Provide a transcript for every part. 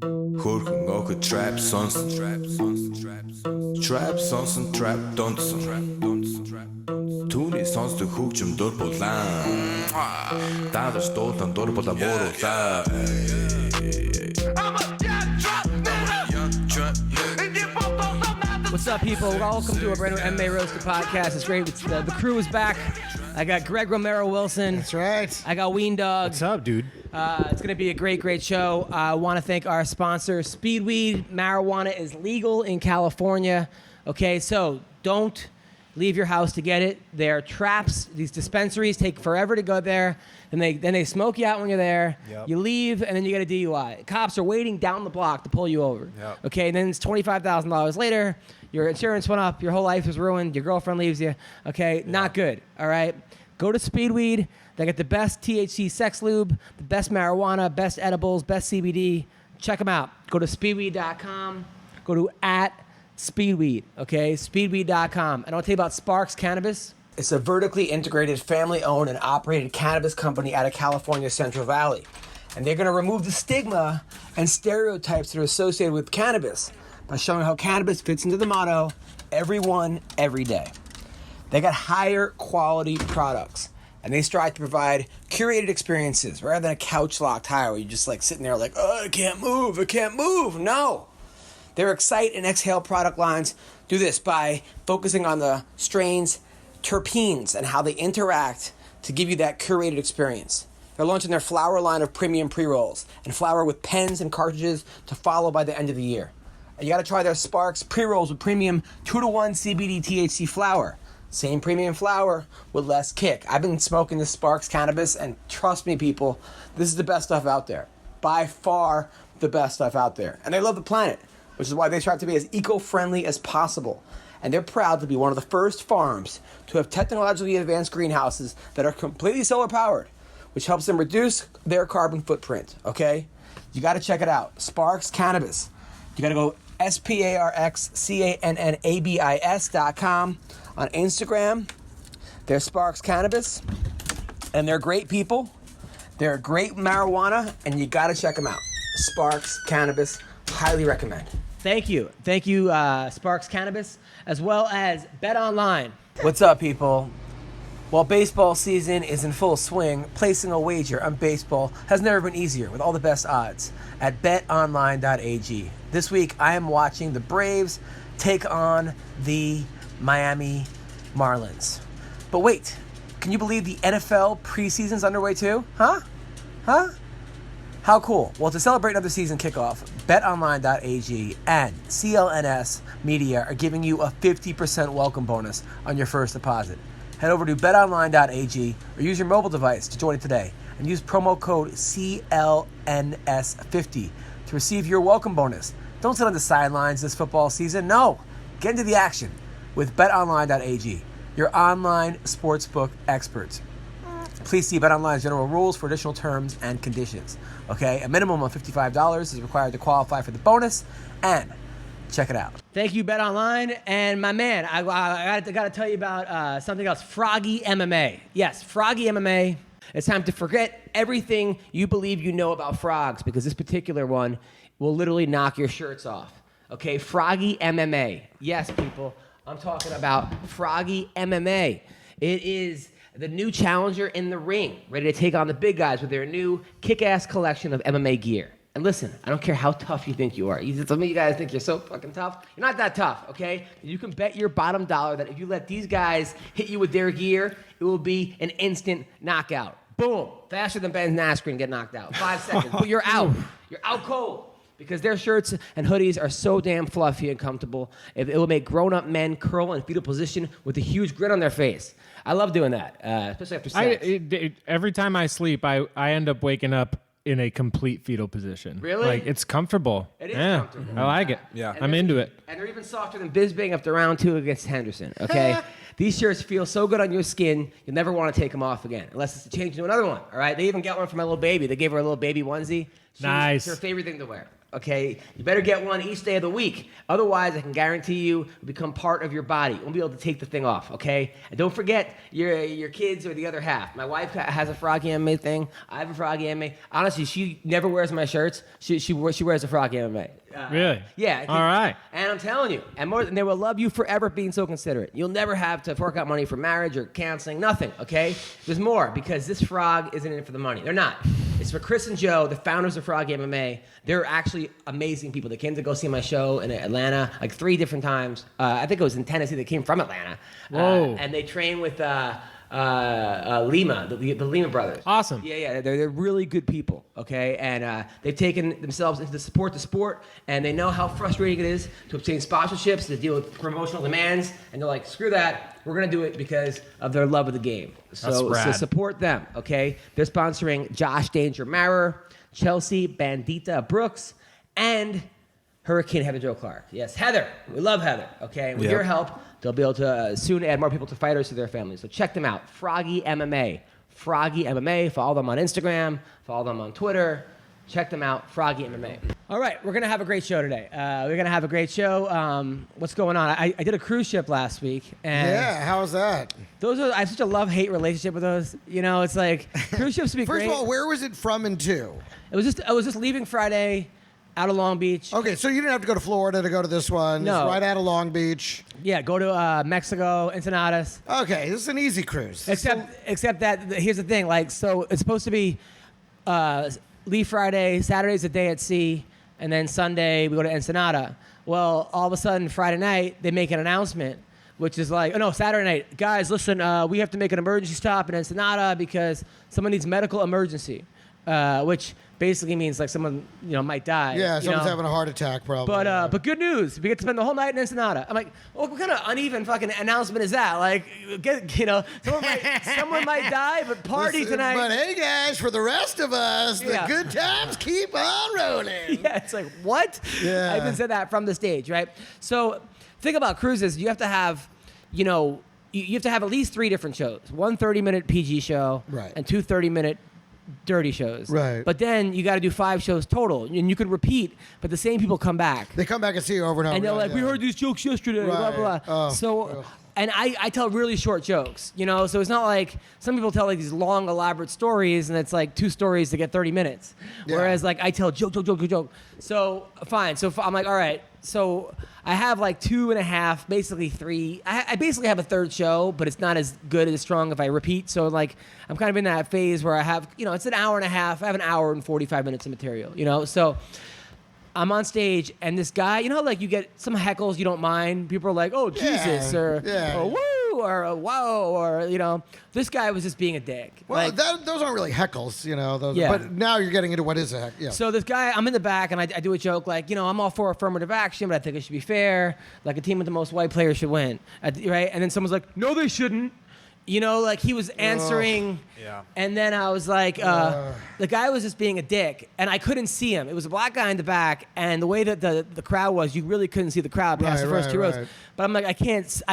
Хөрхөн охид trap сонсон trap сонсон trap донсон түүний сонсдог хөгжим дур булаан даадаж дуулан дур булаа мууруулаа. What's up, people? Welcome to a brand new MMA Roasted Podcast. It's great. The crew is back. I got Greg Romero-Wilson. That's right. I got Weendawg. What's up, dude? It's going to be a great show. I want to thank our sponsor, Speedweed. Marijuana is legal in California. Okay, so don't leave your house to get it. They're traps. These dispensaries take forever to go there. And then they smoke you out when you're there. Yep. You leave, and then you get a DUI. Cops are waiting down the block to pull you over. Yep. Okay, and then it's $25,000 later. Your insurance went up. Your whole life is ruined. Your girlfriend leaves you. Okay, not good. All right? Go to Speedweed. They get the best THC sex lube, the best marijuana, best edibles, best CBD. Check them out. Go to speedweed.com. Go to @Speedweed, okay? Speedweed.com. And I'll tell you about Sparks Cannabis. It's a vertically integrated, family-owned and operated cannabis company out of California's Central Valley. And they're going to remove the stigma and stereotypes that are associated with cannabis by showing how cannabis fits into the motto, everyone, every day. They got higher quality products, and they strive to provide curated experiences rather than a couch-locked high where you're just like sitting there like, oh, I can't move. No. Their Excite and Exhale product lines do this by focusing on the strains, terpenes, and how they interact to give you that curated experience. They're launching their flower line of premium pre-rolls and flower with pens and cartridges to follow by the end of the year. And you got to try their Sparks pre-rolls with premium 2-to-1 CBD THC flower. Same premium flower with less kick. I've been smoking this Sparks cannabis, and trust me, people, this is the best stuff out there. By far the best stuff out there. And they love the planet, which is why they strive to be as eco-friendly as possible. And they're proud to be one of the first farms to have technologically advanced greenhouses that are completely solar-powered, which helps them reduce their carbon footprint, okay? You got to check it out. Sparks Cannabis. You got to go SparksCannabis.com. On Instagram, they're Sparks Cannabis, and they're great people. They're great marijuana, and you got to check them out. Sparks Cannabis, highly recommend. Thank you, Sparks Cannabis, as well as Bet Online. What's up, people? While baseball season is in full swing, placing a wager on baseball has never been easier with all the best odds at betonline.ag. This week, I am watching the Braves take on the Miami Marlins. But wait, can you believe the NFL preseason's underway too? Huh? How cool. Well, to celebrate another season kickoff, betonline.ag and CLNS Media are giving you a 50% welcome bonus on your first deposit. Head over to betonline.ag or use your mobile device to join it today and use promo code CLNS50 to receive your welcome bonus. Don't sit on the sidelines this football season. No, get into the action with betonline.ag, your online sportsbook experts. Please see BetOnline's general rules for additional terms and conditions. Okay, a minimum of $55 is required to qualify for the bonus, and check it out. Thank you, BetOnline, and my man, I got to tell you about something else, Froggy MMA. Yes, Froggy MMA. It's time to forget everything you believe you know about frogs, because this particular one will literally knock your shirts off. Okay, Froggy MMA. Yes, people. I'm talking about Froggy MMA. It is the new challenger in the ring, ready to take on the big guys with their new kick-ass collection of MMA gear. And listen, I don't care how tough you think you are. Some of you guys think you're so fucking tough. You're not that tough, okay? You can bet your bottom dollar that if you let these guys hit you with their gear, it will be an instant knockout. Boom. Faster than Ben Askren get knocked out. 5 seconds. But you're out. You're out cold. Because their shirts and hoodies are so damn fluffy and comfortable. It will make grown-up men curl in fetal position with a huge grin on their face. I love doing that, especially after sex. Every time I sleep, I end up waking up in a complete fetal position. Really? Like, it's comfortable. It is comfortable. I like it. Yeah. I'm into it. And they're even softer than Bisbing after round 2 against Henderson, okay? These shirts feel so good on your skin, you'll never want to take them off again, unless it's to change into another one, all right? They even got one for my little baby. They gave her a little baby onesie. Nice. It's her favorite thing to wear. Okay, you better get one each day of the week. Otherwise, I can guarantee you become part of your body. You won't be able to take the thing off. Okay, and don't forget your kids are the other half. My wife has a Froggy MMA thing. I have a Froggy MMA. Honestly, she never wears my shirts. She wears a Froggy MMA. Really? Yeah. All right. And I'm telling you, and more than they will love you forever being so considerate. You'll never have to fork out money for marriage or counseling. Nothing. Okay. There's more because this frog isn't in it for the money. They're not. It's for Chris and Joe, the founders of Frog MMA. They're actually amazing people. They came to go see my show in Atlanta like 3 different times. I think it was in Tennessee. They came from Atlanta. Whoa. And they train with Lima, the Lima brothers. Awesome. Yeah, they're really good people, okay? And they've taken themselves into the sport, and they know how frustrating it is to obtain sponsorships, to deal with promotional demands, and they're like, screw that, we're gonna do it because of their love of the game. So support them, okay? They're sponsoring Josh Danger Marer, Chelsea Bandita Brooks, and Hurricane Heather Joe Clark. Yes, Heather. We love Heather, okay? And with your help, they'll be able to soon add more people to fighters to their families. So check them out. Froggy MMA. Froggy MMA. Follow them on Instagram. Follow them on Twitter. Check them out. Froggy MMA. All right. We're going to have a great show today. What's going on? I did a cruise ship last week. And yeah, how was that? I have such a love-hate relationship with those. You know, it's like cruise ships would be great. First of all, where was it from and to? I was just leaving Friday out of Long Beach. Okay, so you didn't have to go to Florida to go to this one. No. It's right out of Long Beach. Yeah, go to Mexico, Ensenadas. Okay, this is an easy cruise. Except that here's the thing, like, so it's supposed to be leave Friday, Saturday's a day at sea, and then Sunday we go to Ensenada. Well, all of a sudden Friday night they make an announcement, which is like, oh no, Saturday night, guys, listen, we have to make an emergency stop in Ensenada because someone needs medical emergency, which basically means like someone might die. Yeah, someone's having a heart attack probably. But good news, we get to spend the whole night in Ensenada. I'm like, well, what kind of uneven fucking announcement is that? Like, someone might die, but party tonight. But hey guys, for the rest of us, the good times keep on rolling. Yeah, it's like, what? Yeah. I even said that from the stage, right? So think about cruises. You have to have, you have to have at least 3 different shows. One 30-minute PG show, right, and 2 30-minute dirty shows. Right. But then you got to do 5 shows total. And you can repeat, but the same people come back. They come back and see you over and over. And they're like, we heard these jokes yesterday, blah, blah, blah. And I tell really short jokes, so it's not like some people tell like these long, elaborate stories, and it's like 2 stories to get 30 minutes. Yeah. Whereas like I tell joke. So fine. So I'm like, all right. So I have like 2.5, basically 3. I basically have a 3rd show, but it's not as good as strong if I repeat. So like I'm kind of in that phase where I have, it's an hour and a half. I have an hour and 45 minutes of material, So I'm on stage, and this guy, like you get some heckles you don't mind. People are like, oh, Jesus, or woo, or wow, or, this guy was just being a dick. Well, like, those aren't really heckles, Yeah. But now you're getting into what is a heck. Yeah. So this guy, I'm in the back, and I do a joke like, I'm all for affirmative action, but I think it should be fair. Like a team with the most white players should win, right? And then someone's like, no, they shouldn't. Like he was answering, and then I was like, the guy was just being a dick, and I couldn't see him. It was a black guy in the back, and the way that the crowd was, you really couldn't see the crowd past the first 2 rows. But I'm like, I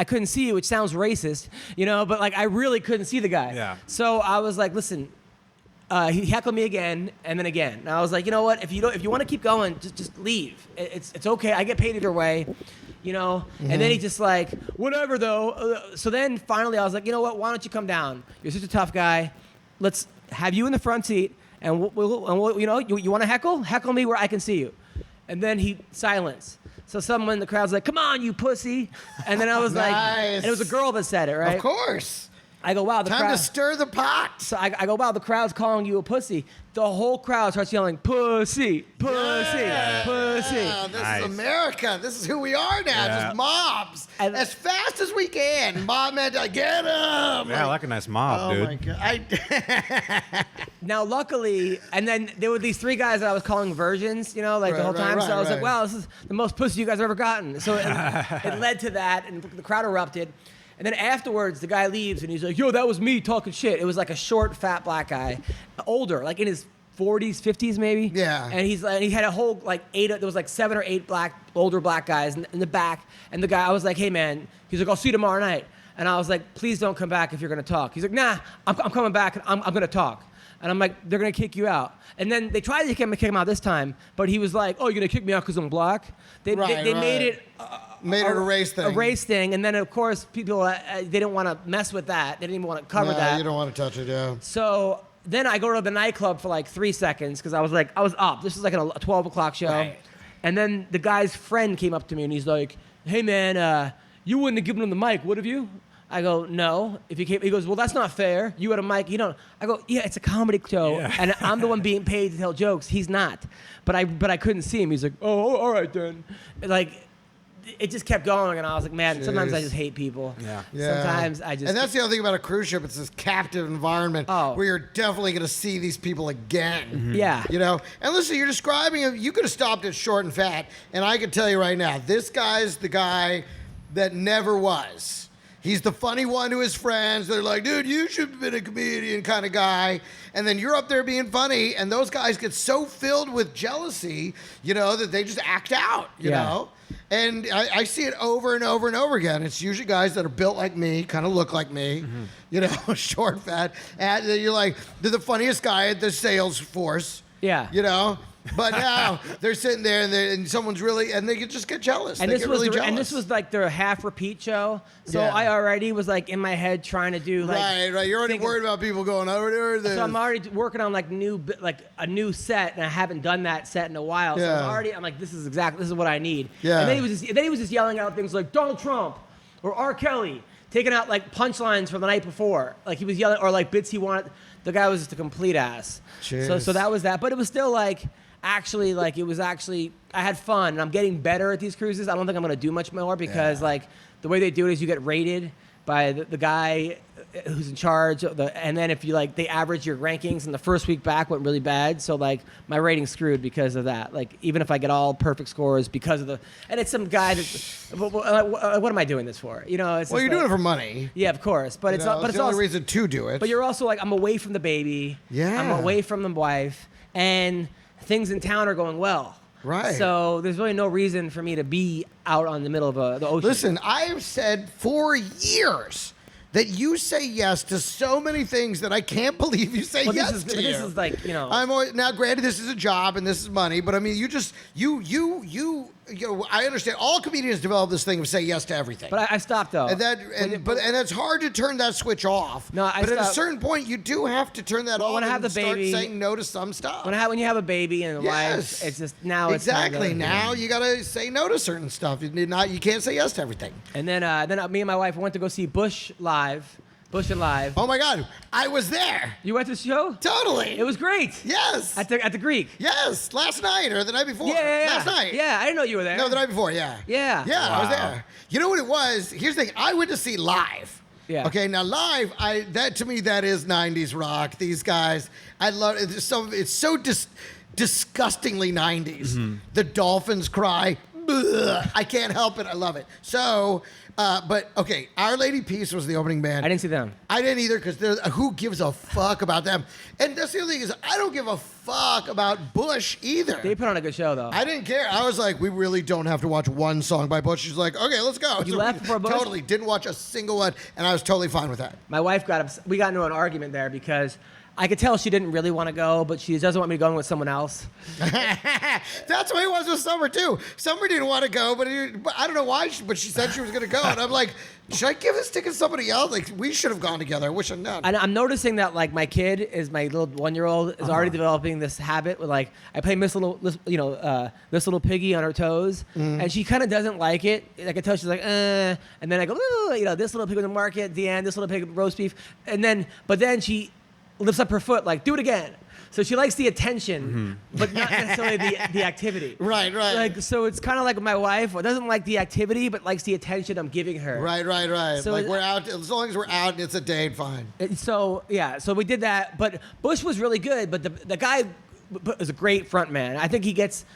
couldn't see you, which sounds racist, but like I really couldn't see the guy. Yeah. So I was like, listen, he heckled me again, and then again. And I was like, you know what? If you want to keep going, just leave. It's okay. I get paid either way. And then he just like, whatever though. So then finally I was like, you know what? Why don't you come down? You're such a tough guy. Let's have you in the front seat, and we'll you want to heckle? Heckle me where I can see you. And then he silence. So someone in the crowd's like, come on, you pussy. And then I was like, and it was a girl that said it, right? Of course. I go, wow, Time to stir the pot. So I go, wow, the crowd's calling you a pussy. The whole crowd starts yelling, pussy, pussy, pussy. This is America. This is who we are now. Yeah. Just mobs. And as fast as we can. Mob man, get him. Yeah, I like a nice mob, dude. Oh, my God. Now, luckily, and then there were these 3 guys that I was calling virgins, the whole time. So I was like, wow, this is the most pussy you guys have ever gotten. So it led to that, and the crowd erupted. And then afterwards, the guy leaves, and he's like, yo, that was me talking shit. It was like a short, fat black guy, older, like in his 40s, 50s maybe. Yeah. And he had a whole, like, 8, there was like 7 or 8 older black guys in the back. And the guy, I was like, hey, man. He's like, I'll see you tomorrow night. And I was like, please don't come back if you're going to talk. He's like, nah, I'm coming back, and I'm going to talk. And I'm like, they're going to kick you out. And then they tried to kick him out this time, but he was like, oh, you're going to kick me out because I'm black? They made it... Made it a race thing. A race thing. And then, of course, people, they didn't want to mess with that. They didn't even want to cover that. You don't want to touch it, yeah. So then I go to the nightclub for like 3 seconds because I was up. This is like a 12 o'clock show. Right. And then the guy's friend came up to me and he's like, hey, man, you wouldn't have given him the mic, would have you? I go, no. He goes, well, that's not fair. You had a mic, you don't. I go, yeah, it's a comedy show, and I'm the one being paid to tell jokes. He's not. But I couldn't see him. He's like, oh, all right then. Like, it just kept going, and I was like, man, sometimes I just hate people. Yeah. Sometimes I just... And that's the other thing about a cruise ship. It's this captive environment where you're definitely going to see these people again. Mm-hmm. Yeah. You know? And listen, you're describing him. You could have stopped it short and fat, and I can tell you right now, this guy's the guy that never was. He's the funny one to his friends. They're like, dude, you should have been a comedian kind of guy. And then you're up there being funny, and those guys get so filled with jealousy, you know, that they just act out, you know? And I see it over and over and over again. It's usually guys that are built like me, kind of look like me, you know, short, fat. And you're like, they're the funniest guy at the sales force. Yeah. You know? But now they're sitting there and someone's really, and they just get jealous. And they this get was really jealous. and this was like their half repeat show. So Yeah. I already was like in my head trying to do like right. You're already worried about people going over there. So I'm already working on like a new set, and I haven't done that set in a while. So I'm like, this is what I need. Yeah. And then he was just yelling out things like Donald Trump or R. Kelly, taking out like punchlines from the night before. Like he was yelling, or like bits he wanted. The guy was just a complete ass. Cheers. So that was that. But it was still like. Actually, like I had fun, and I'm getting better at these cruises. I don't think I'm gonna do much more because like the way they do it is you get rated by the guy who's in charge, and then if you like they average your rankings, and the first week back went really bad, so like my rating's screwed because of that. Like even if I get all perfect scores because of and it's some guy that what am I doing this for? You know, it's Well, you're doing it for money. Yeah, of course, but it's the also only reason to do it. But you're also like I'm away from the baby. Yeah. I'm away from the wife, and things in town are going well. Right. So there's really no reason for me to be out on the middle of the ocean. Listen, I've said for years that you say yes to so many things that I can't believe you say yes to. This is like, you know. Now, granted, this is a job and this is money, but I mean, you know, I understand. All comedians develop this thing of say yes to everything. But I stopped though. And it's hard to turn that switch off. No, but at a certain point, you do have to turn that off. When I have the baby, start saying no to some stuff. When you have a baby and a wife, it's just now. Exactly. Now you gotta say no to certain stuff. You can't say yes to everything. And then me and my wife went to go see Bush and Live. Oh my God, I was there. You went to the show? Totally. It was great. Yes. At the Greek. Yes, last night or the night before. Yeah. Last night. Yeah, I didn't know you were there. No, the night before. Yeah. Yeah. Yeah, I was there. You know what it was? Here's the thing. I went to see Live. Yeah. Okay. Now Live, to me that is '90s rock. These guys, I love it. It's so disgustingly '90s. Mm-hmm. The dolphins cry. Ugh. I can't help it. I love it. So. But okay, Our Lady Peace was the opening band. I didn't see them. I didn't either because who gives a fuck about them? And that's the other thing is I don't give a fuck about Bush either. They put on a good show though. I didn't care. I was like, we really don't have to watch one song by Bush. She's like, okay, let's go. You left for Bush? Totally didn't watch a single one, and I was totally fine with that. My wife we got into an argument there because I could tell she didn't really want to go, but she doesn't want me going with someone else. That's what it was with Summer too. Summer didn't want to go, but I don't know why. But she said she was going to go, and I'm like, should I give this ticket to somebody else? Like we should have gone together. I wish I'd known. And I'm noticing that like my kid is my little 1-year-old is already developing this habit with like I play Miss Little Piggy on her toes, and she kind of doesn't like it. I can tell she's like, and then I go, this little pig in the market, Deanne, this little pig roast beef, but then she lifts up her foot like, do it again. So she likes the attention, but not necessarily the activity. Right. Like so, it's kind of like my wife doesn't like the activity, but likes the attention I'm giving her. Right. So like we're out as long as we're out and it's a date, fine. So we did that. But Bush was really good. But the guy is a great front man. I think he gets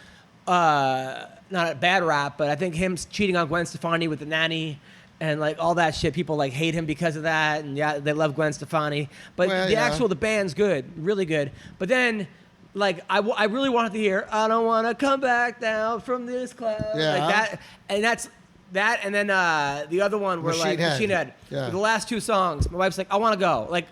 not a bad rap, but I think him cheating on Gwen Stefani with the nanny. And like all that shit, people like hate him because of that, and they love Gwen Stefani. But the band's good, really good. But then, like I really wanted to hear, I don't want to come back down from this cloud, like that, and that's that. And then the other one were like Machine Head. Yeah. The last two songs, my wife's like, I want to go. Like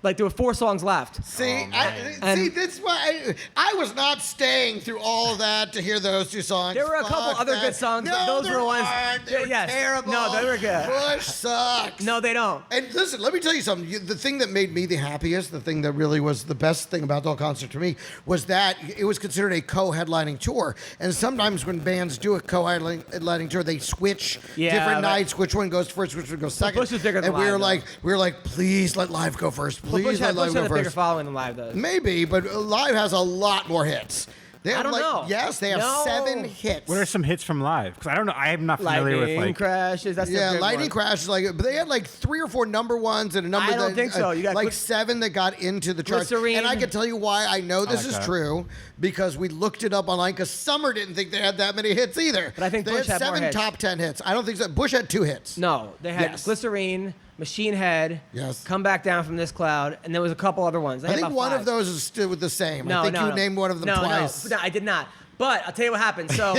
Like there were 4 songs left. See, that's why I was not staying through all of that to hear those 2 songs. There were a couple Fuck other that. good songs, No, but those were the ones. They were yes. terrible. No, they were good. Bush sucks. No, they don't. And listen, let me tell you something. The thing that made me the happiest, the thing that really was the best thing about the whole concert to me, was that it was considered a co-headlining tour. And sometimes when bands do a co-headlining tour, they switch different nights. Which one goes first? Which one goes second? Bush was bigger than and we Live, were like, please let Live go first. But Please Bush let had Live go a bigger first. following than Live does. Maybe, but Live has a lot more hits. They have I don't know. Yes, they have No. 7 hits. What are some hits from Live? Because I don't know. I am not familiar Lightning with like. crashes. That's the Yeah, big Lightning one. Crash is but they had like 3 or 4 number ones and a number. I don't think so. You got like 7 that got into the charts. Glycerine. And I can tell you why I know this like is that. true because we looked it up online. Because Summer didn't think they had that many hits either. But I think they Bush had more 7 hits. top 10 hits. I don't think so. Bush had 2 hits. No, they had Yes. Glycerine, Machine Head, Yes. Come Back Down from This Cloud, and there was a couple other ones. They I had think about one 5. of those is still with the same. No, I think no, you no. named one of them twice. No, I did not. But I'll tell you what happened. So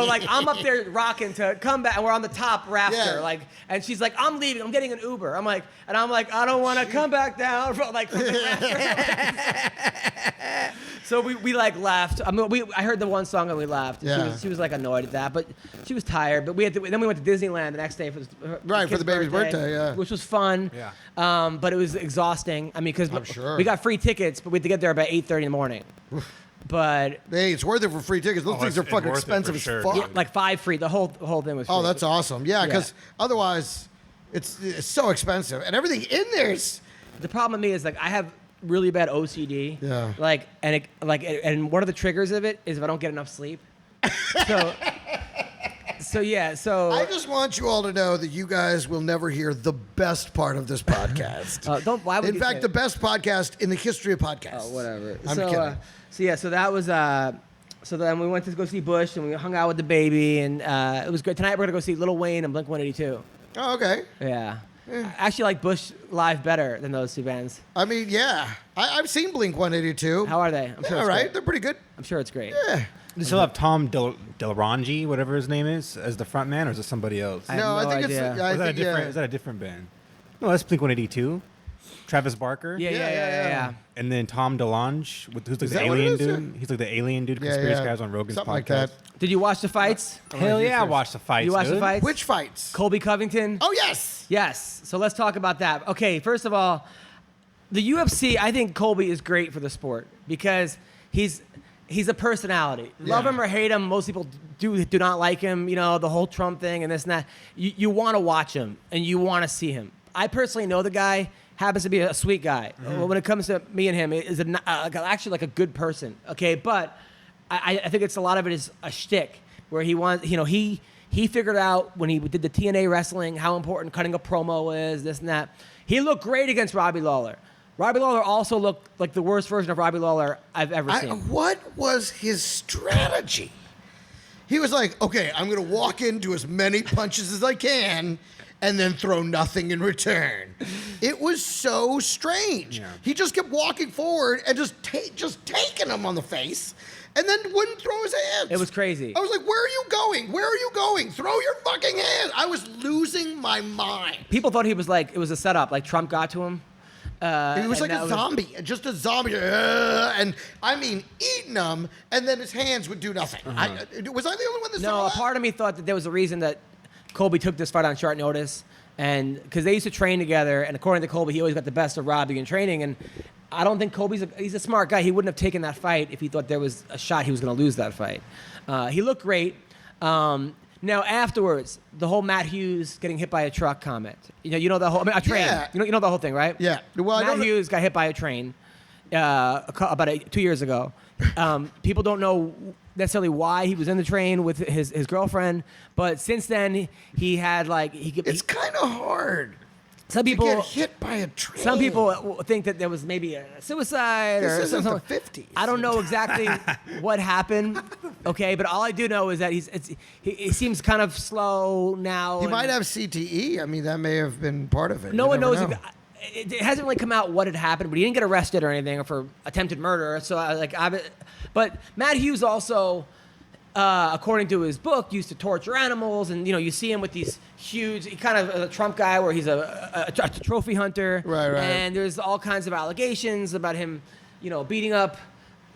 like I'm up there rocking to Come Back, and we're on the top rafter, Yeah. and she's like, I'm leaving, I'm getting an Uber. I'm like, I don't want to come back down from from the rafter. So we like left. I mean, I heard the one song and we laughed. Yeah. She was like annoyed at that, but she was tired. But then we went to Disneyland the next day for Right, for the baby's birthday, yeah. which was fun. Yeah. But it was exhausting. I mean, because sure. we got free tickets, but we had to get there about 8:30 in the morning. But Hey, it's worth it for free tickets. Those Oh, things are it's fucking worth it for expensive as sure, fuck. dude. like 5 free. The whole thing was free. Oh, that's awesome. Yeah, Yeah. because otherwise it's so expensive. And everything in there's The problem with me is like I have really bad OCD. Yeah. And one of the triggers of it is if I don't get enough sleep. So I just want you all to know that you guys will never hear the best part of this podcast. why would In you fact, say the that? best podcast in the history of podcasts. Oh, whatever. I'm kidding. So that was so then we went to go see Bush and we hung out with the baby and it was good. Tonight we're gonna go see Lil Wayne and Blink-182. Oh, okay. Yeah. I actually like Bush live better than those 2 bands. I mean, yeah. I've seen Blink-182. How are they? I'm sure Yeah, it's right. great. They're pretty good. I'm sure it's great. Yeah. They still have Tom Delrange, whatever his name is, as the front man, or is it somebody else? I have No, I no think idea. it's. Or I is, that a think, different, yeah. is that a different band? No, that's Blink-182. Travis Barker. Yeah. And then Tom DeLonge, who's like Is the that what it alien is? dude. He's like the alien dude. Yeah, Conspiracy yeah. guys on Rogan's Something podcast. like that. Did you watch the fights? Hell yeah, I watched the fights. You watched the dude. fights? Which fights? Colby Covington? Oh, yes. Yes. So let's talk about that. Okay, first of all, the UFC, I think Colby is great for the sport because he's a personality. Love Yeah. him or hate him, most people do not like him, the whole Trump thing and this and that. You want to watch him and you want to see him. I personally know the guy, happens to be a sweet guy. When it comes to me and him, is actually like a good person. Okay, but I think it's a lot of it is a shtick where he wants, he figured out when he did the TNA wrestling how important cutting a promo is, this and that. He looked great against Robbie Lawler. Robbie Lawler also looked like the worst version of Robbie Lawler I've ever seen. What was his strategy? He was like, okay, I'm going to walk into as many punches as I can and then throw nothing in return. It was so strange. Yeah. He just kept walking forward and just taking him on the face and then wouldn't throw his hands. It was crazy. I was like, where are you going? Where are you going? Throw your fucking hands. I was losing my mind. People thought it was a setup, like Trump got to him. He was and like that a zombie, just a zombie, and I mean eating them, and then his hands would do nothing. Was I the only one that saw No, a that? part of me thought that there was a reason that Colby took this fight on short notice, and because they used to train together, and according to Colby, he always got the best of Robbie in training, and I don't think he's a smart guy. He wouldn't have taken that fight if he thought there was a shot he was going to lose that fight. He looked great. Now afterwards, the whole Matt Hughes getting hit by a truck comment. You know the whole a train. Yeah. You know the whole thing, right? Yeah. Well, I Matt don't- Hughes got hit by a train about 2 years ago. People don't know necessarily why he was in the train with his girlfriend, but since then he had It's kind of hard some to people get hit by a train. some people think that there was maybe a suicide This or isn't something. the 50s. I don't know exactly what happened. Okay, but all I do know is that he seems kind of slow now. He and might have CTE. I mean, that may have been part of it. No You one never knows. know. It hasn't really come out what had happened, but he didn't get arrested or anything for attempted murder. So but Matt Hughes also. according to his book, used to torture animals, and you see him with these huge, he kind of a Trump guy where he's a trophy hunter, right. And there's all kinds of allegations about him, beating up,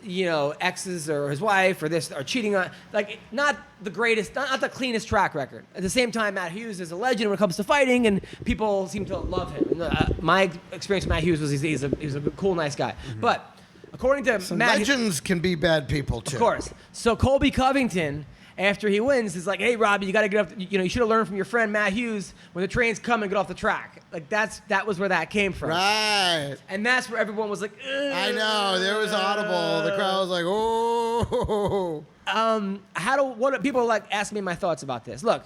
exes or his wife or this or cheating on, like not the greatest, not the cleanest track record. At the same time, Matt Hughes is a legend when it comes to fighting, and people seem to love him. And, my experience with Matt Hughes was he's a cool, nice guy, but. According to Matt, legends can be bad people too. Of course. So Colby Covington, after he wins, is like, "Hey, Robbie, you got to get up. You should have learned from your friend Matt Hughes when the trains come and get off the track." Like that was where that came from. Right. And that's where everyone was like, ugh. I know. There was audible. The crowd was like, "Oh." What people like asking me my thoughts about this? Look,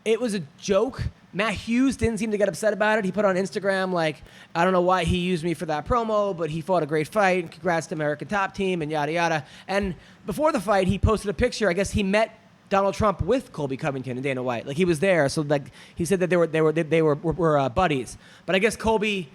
it was a joke. Matt Hughes didn't seem to get upset about it. He put on Instagram, like, I don't know why he used me for that promo, but he fought a great fight. And congrats to American Top Team and yada, yada. And before the fight, he posted a picture. I guess he met Donald Trump with Colby Covington and Dana White. Like, he was there. So, like, he said that they were buddies. But I guess Colby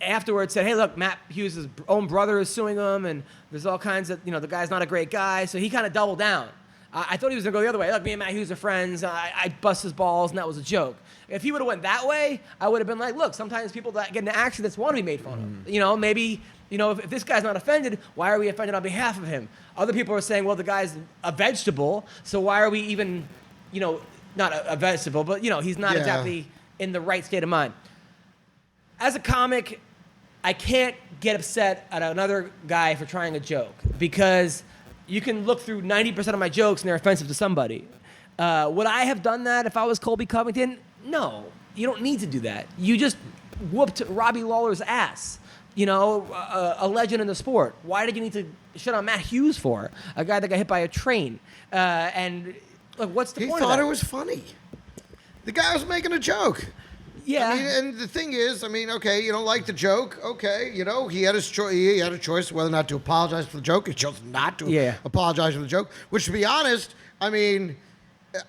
afterwards said, hey, look, Matt Hughes' own brother is suing him, and there's all kinds of, the guy's not a great guy. So he kind of doubled down. I thought he was going to go the other way. Look, me and Matt Hughes are friends. I bust his balls, and that was a joke. If he would have went that way, I would have been like, look, sometimes people that get into accidents want to be made fun of. Maybe, if this guy's not offended, why are we offended on behalf of him? Other people are saying, well, the guy's a vegetable, so why are we even, not a vegetable, but, he's not exactly in the right state of mind. As a comic, I can't get upset at another guy for trying a joke because you can look through 90% of my jokes and they're offensive to somebody. Would I have done that if I was Colby Covington? No, you don't need to do that. You just whooped Robbie Lawler's ass, a legend in the sport. Why did you need to shit on Matt Hughes for? A guy that got hit by a train. And look, what's the point of that? He thought it was funny. The guy was making a joke. Yeah. And the thing is, okay, you don't like the joke. Okay, he had his choice. He had a choice whether or not to apologize for the joke. He chose not to apologize for the joke. Which, to be honest,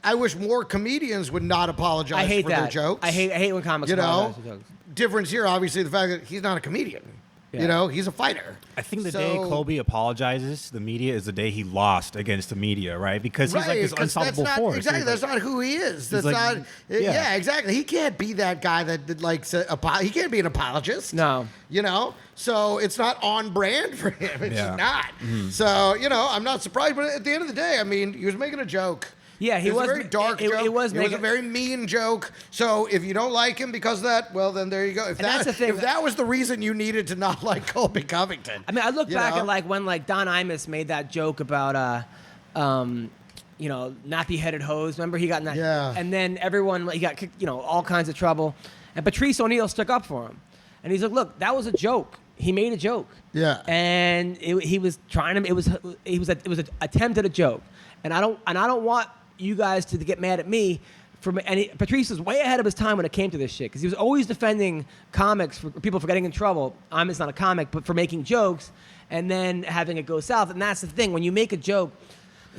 I wish more comedians would not apologize for their jokes. I hate when comics apologize for jokes. Difference here, obviously, the fact that he's not a comedian. Yeah. He's a fighter. I think the day Colby apologizes, the media is the day he lost against the media, right? Because he's like this unstoppable force. Exactly, that's not who he is. That's like, not. Yeah, exactly. He can't be that guy that likes. He can't be an apologist. No. So it's not on brand for him. It's just not. Mm-hmm. So I'm not surprised. But at the end of the day, he was making a joke. Yeah, it was a very dark joke. It was a very mean joke. So if you don't like him because of that, well, then there you go. If that was the reason you needed to not like Colby Covington. I look back at when Don Imus made that joke about nappy-headed hose. Remember he got in that? Yeah. And then he got kicked, all kinds of trouble. And Patrice O'Neal stuck up for him. And he's like, look, that was a joke. He made a joke. Yeah. And he was trying to. It was an attempt at a joke. And I don't want you guys to get mad at me Patrice was way ahead of his time when it came to this shit because he was always defending comics for people for getting in trouble. Imus not a comic, but for making jokes and then having it go south. And that's the thing when you make a joke.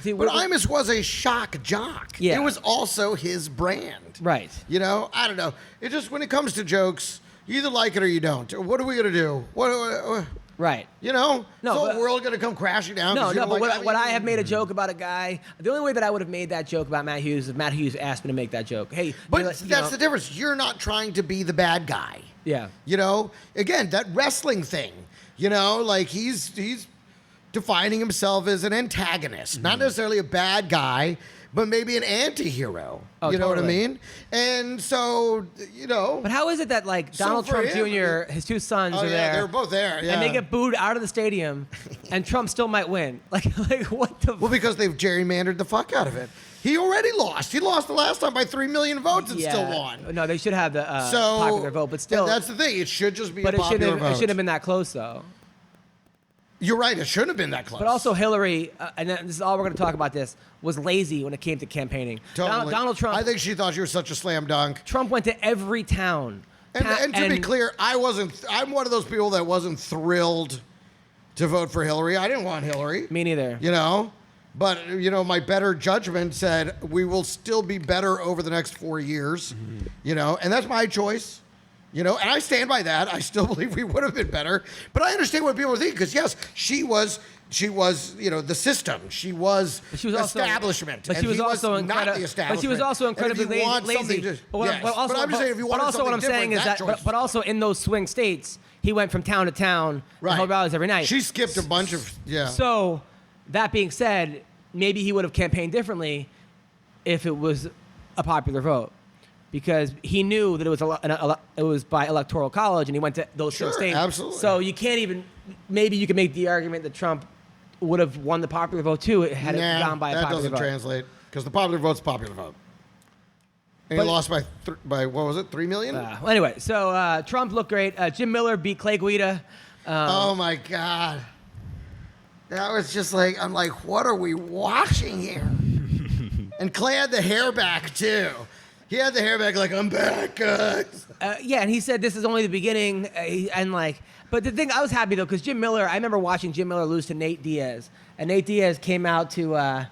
See, but Imus was a shock jock. Yeah. It was also his brand. Right. I don't know. It just when it comes to jokes, you either like it or you don't. What are we gonna do? What right. No, the whole world gonna come crashing down. No, but I have made a joke about a guy. The only way that I would have made that joke about Matt Hughes is if Matt Hughes asked me to make that joke. Hey, but that's the difference. You're not trying to be the bad guy. Yeah. Again, that wrestling thing. He's defining himself as an antagonist, not necessarily a bad guy, but maybe an anti-hero. You know what I mean? And so, But how is it that, Donald Trump Jr., his two sons are there? They're both there, And they get booed out of the stadium, and Trump still might win. What the... Well, because they've gerrymandered the fuck out of it. He already lost. He lost the last time by 3 million votes and still won. No, they should have the popular vote, but still... That's the thing. It should just be a popular vote. But it shouldn't have been that close, though. You're right. It shouldn't have been that close. But also Hillary, and this is all we're going to talk about this, was lazy when it came to campaigning. Totally. Donald Trump... I think she thought she was such a slam dunk. Trump went to every town. And to be clear, I'm one of those people that wasn't thrilled to vote for Hillary. I didn't want Hillary. Me neither. But, my better judgment said we will still be better over the next 4 years, and that's my choice. And I stand by that. I still believe we would have been better. But I understand what people are thinking because, yes, she was She was, the system. She was establishment. But she was also not the establishment. But she was also incredibly lazy. But I'm just saying, if you want something different, but also in those swing states, he went from town to town, and held rallies every night. She skipped a bunch of So, that being said, maybe he would have campaigned differently if it was a popular vote. Because he knew that it was by electoral college, and he went to those swing states. Absolutely. So you can't even. Maybe you can make the argument that Trump would have won the popular vote too. It had it gone by a popular vote. That doesn't translate because the popular vote's popular vote. And he lost by what was it, 3 million? Well, anyway, so Trump looked great. Jim Miller beat Clay Guida. Oh my God, that was just like I'm like, what are we watching here? And Clay had the hair back too. He had the hair back like, I'm back, guys. Yeah, and he said this is only the beginning. But the thing, I was happy, though, because Jim Miller, I remember watching Jim Miller lose to Nate Diaz. And Nate Diaz came out to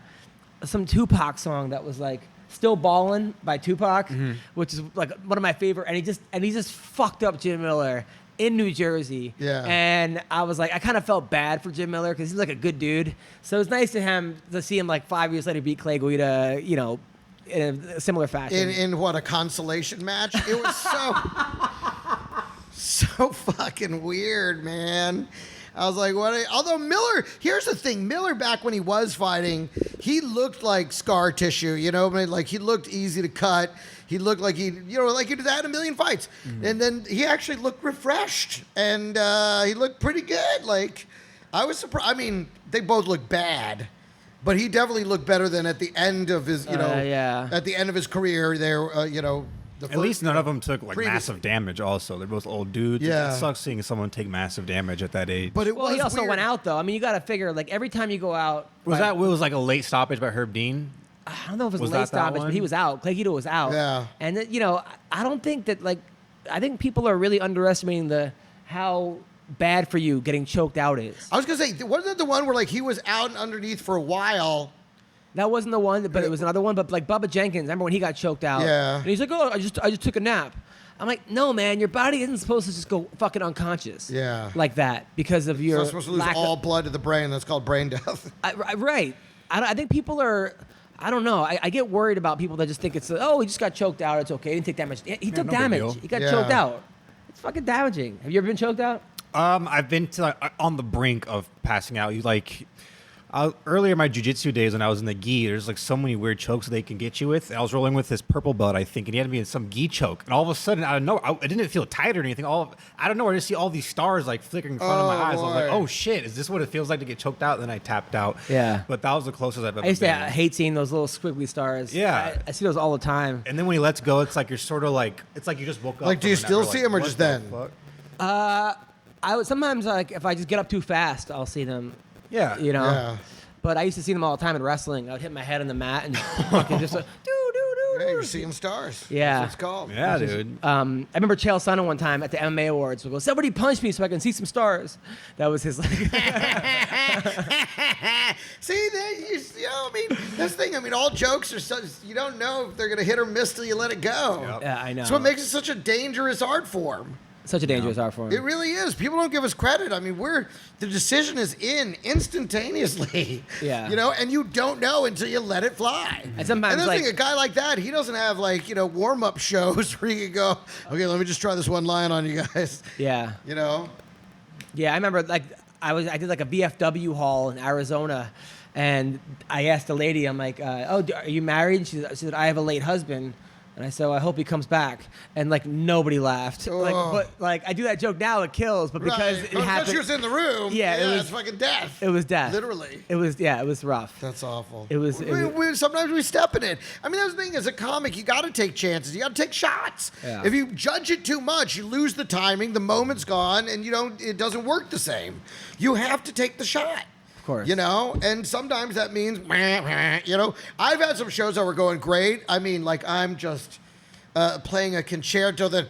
some Tupac song that was like, Still Ballin' by Tupac, which is like one of my favorite. And he just fucked up Jim Miller in New Jersey. Yeah. And I was like, I kind of felt bad for Jim Miller because he's like a good dude. So it was nice to see him like 5 years later beat Clay Guida, in a similar fashion. In what, a consolation match? It was so fucking weird, man. I was like, what? Although Miller, here's the thing. Miller, back when he was fighting, he looked like scar tissue, like he looked easy to cut. He looked like he'd had a million fights. And then he actually looked refreshed. And he looked pretty good. Like, I was surprised. I mean, they both looked bad. But he definitely looked better than at the end of his, at the end of his career there, At least none of them took massive damage. Also, they're both old dudes. Yeah. It sucks seeing someone take massive damage at that age. But he also weird. went out though. I mean, you got to figure like every time you go out. It was like a late stoppage by Herb Dean? I don't know if it was that late stoppage, one? but he was out. Clay Guida was out. Yeah. And I don't think that I think people are really underestimating how bad for you getting choked out is. I was gonna say, wasn't it the one where like he was out and underneath for a while? That wasn't the one, but it was another one. But like Bubba Jenkins, remember when he got choked out? Yeah. And he's like, "Oh, I just took a nap." I'm like, "No, man, your body isn't supposed to just go fucking unconscious." Yeah. Like that because of your It's not supposed to lose all blood to the brain. That's called brain death. Right. I think people are. I don't know. I get worried about people that just think it's he just got choked out. It's okay. He didn't take damage. He took no big damage. deal. He got choked out. It's fucking damaging. Have you ever been choked out? I've been on the brink of passing out. Earlier in my jiu-jitsu days when I was in the gi, there's like so many weird chokes they can get you with. I was rolling with this purple belt, I think, and he had me in some gi choke. And all of a sudden, out of nowhere, I didn't feel tight or anything. I don't know. I just see all these stars like flickering in front of my eyes. I was like, oh shit, is this what it feels like to get choked out? And then I tapped out. Yeah. But that was the closest I've ever been. I used to hate seeing those little squiggly stars. Yeah. I see those all the time. And then when he lets go, it's like you're sort of like, it's like you just woke up. Like, do you still see him or just then? I would sometimes if I just get up too fast, I'll see them. Yeah. Yeah. But I used to see them all the time in wrestling. I would hit my head on the mat and fucking just Yeah, you're seeing stars. Yeah. That's what it's called. Yeah, dude. I remember Chael Sonnen one time at the MMA Awards. We go, somebody punch me so I can see some stars. That was his like. See, that's the thing. All jokes are such, you don't know if they're going to hit or miss till you let it go. Yep. Yeah, I know. That's what makes it such a dangerous art form. Such a dangerous art form. It really is. People don't give us credit. The decision is in instantaneously. Yeah. And you don't know until you let it fly. And sometimes, the thing, a guy like that, he doesn't have warm-up shows where he can go, okay, let me just try this one line on you guys. Yeah. Yeah, I remember I did like a VFW haul in Arizona, and I asked the lady, I'm like, are you married? She said, I have a late husband. And I said, I hope he comes back. And nobody laughed. Oh. I do that joke now, it kills. But because it happened, she was in the room. Yeah, it's fucking death. It was death. Literally. It was rough. That's awful. Sometimes we step in it. That's the thing. As a comic, you got to take chances. You got to take shots. Yeah. If you judge it too much, you lose the timing. The moment's gone, and it doesn't work the same. You have to take the shot. Of course. And sometimes that means, I've had some shows that were going great. I'm just playing a concerto that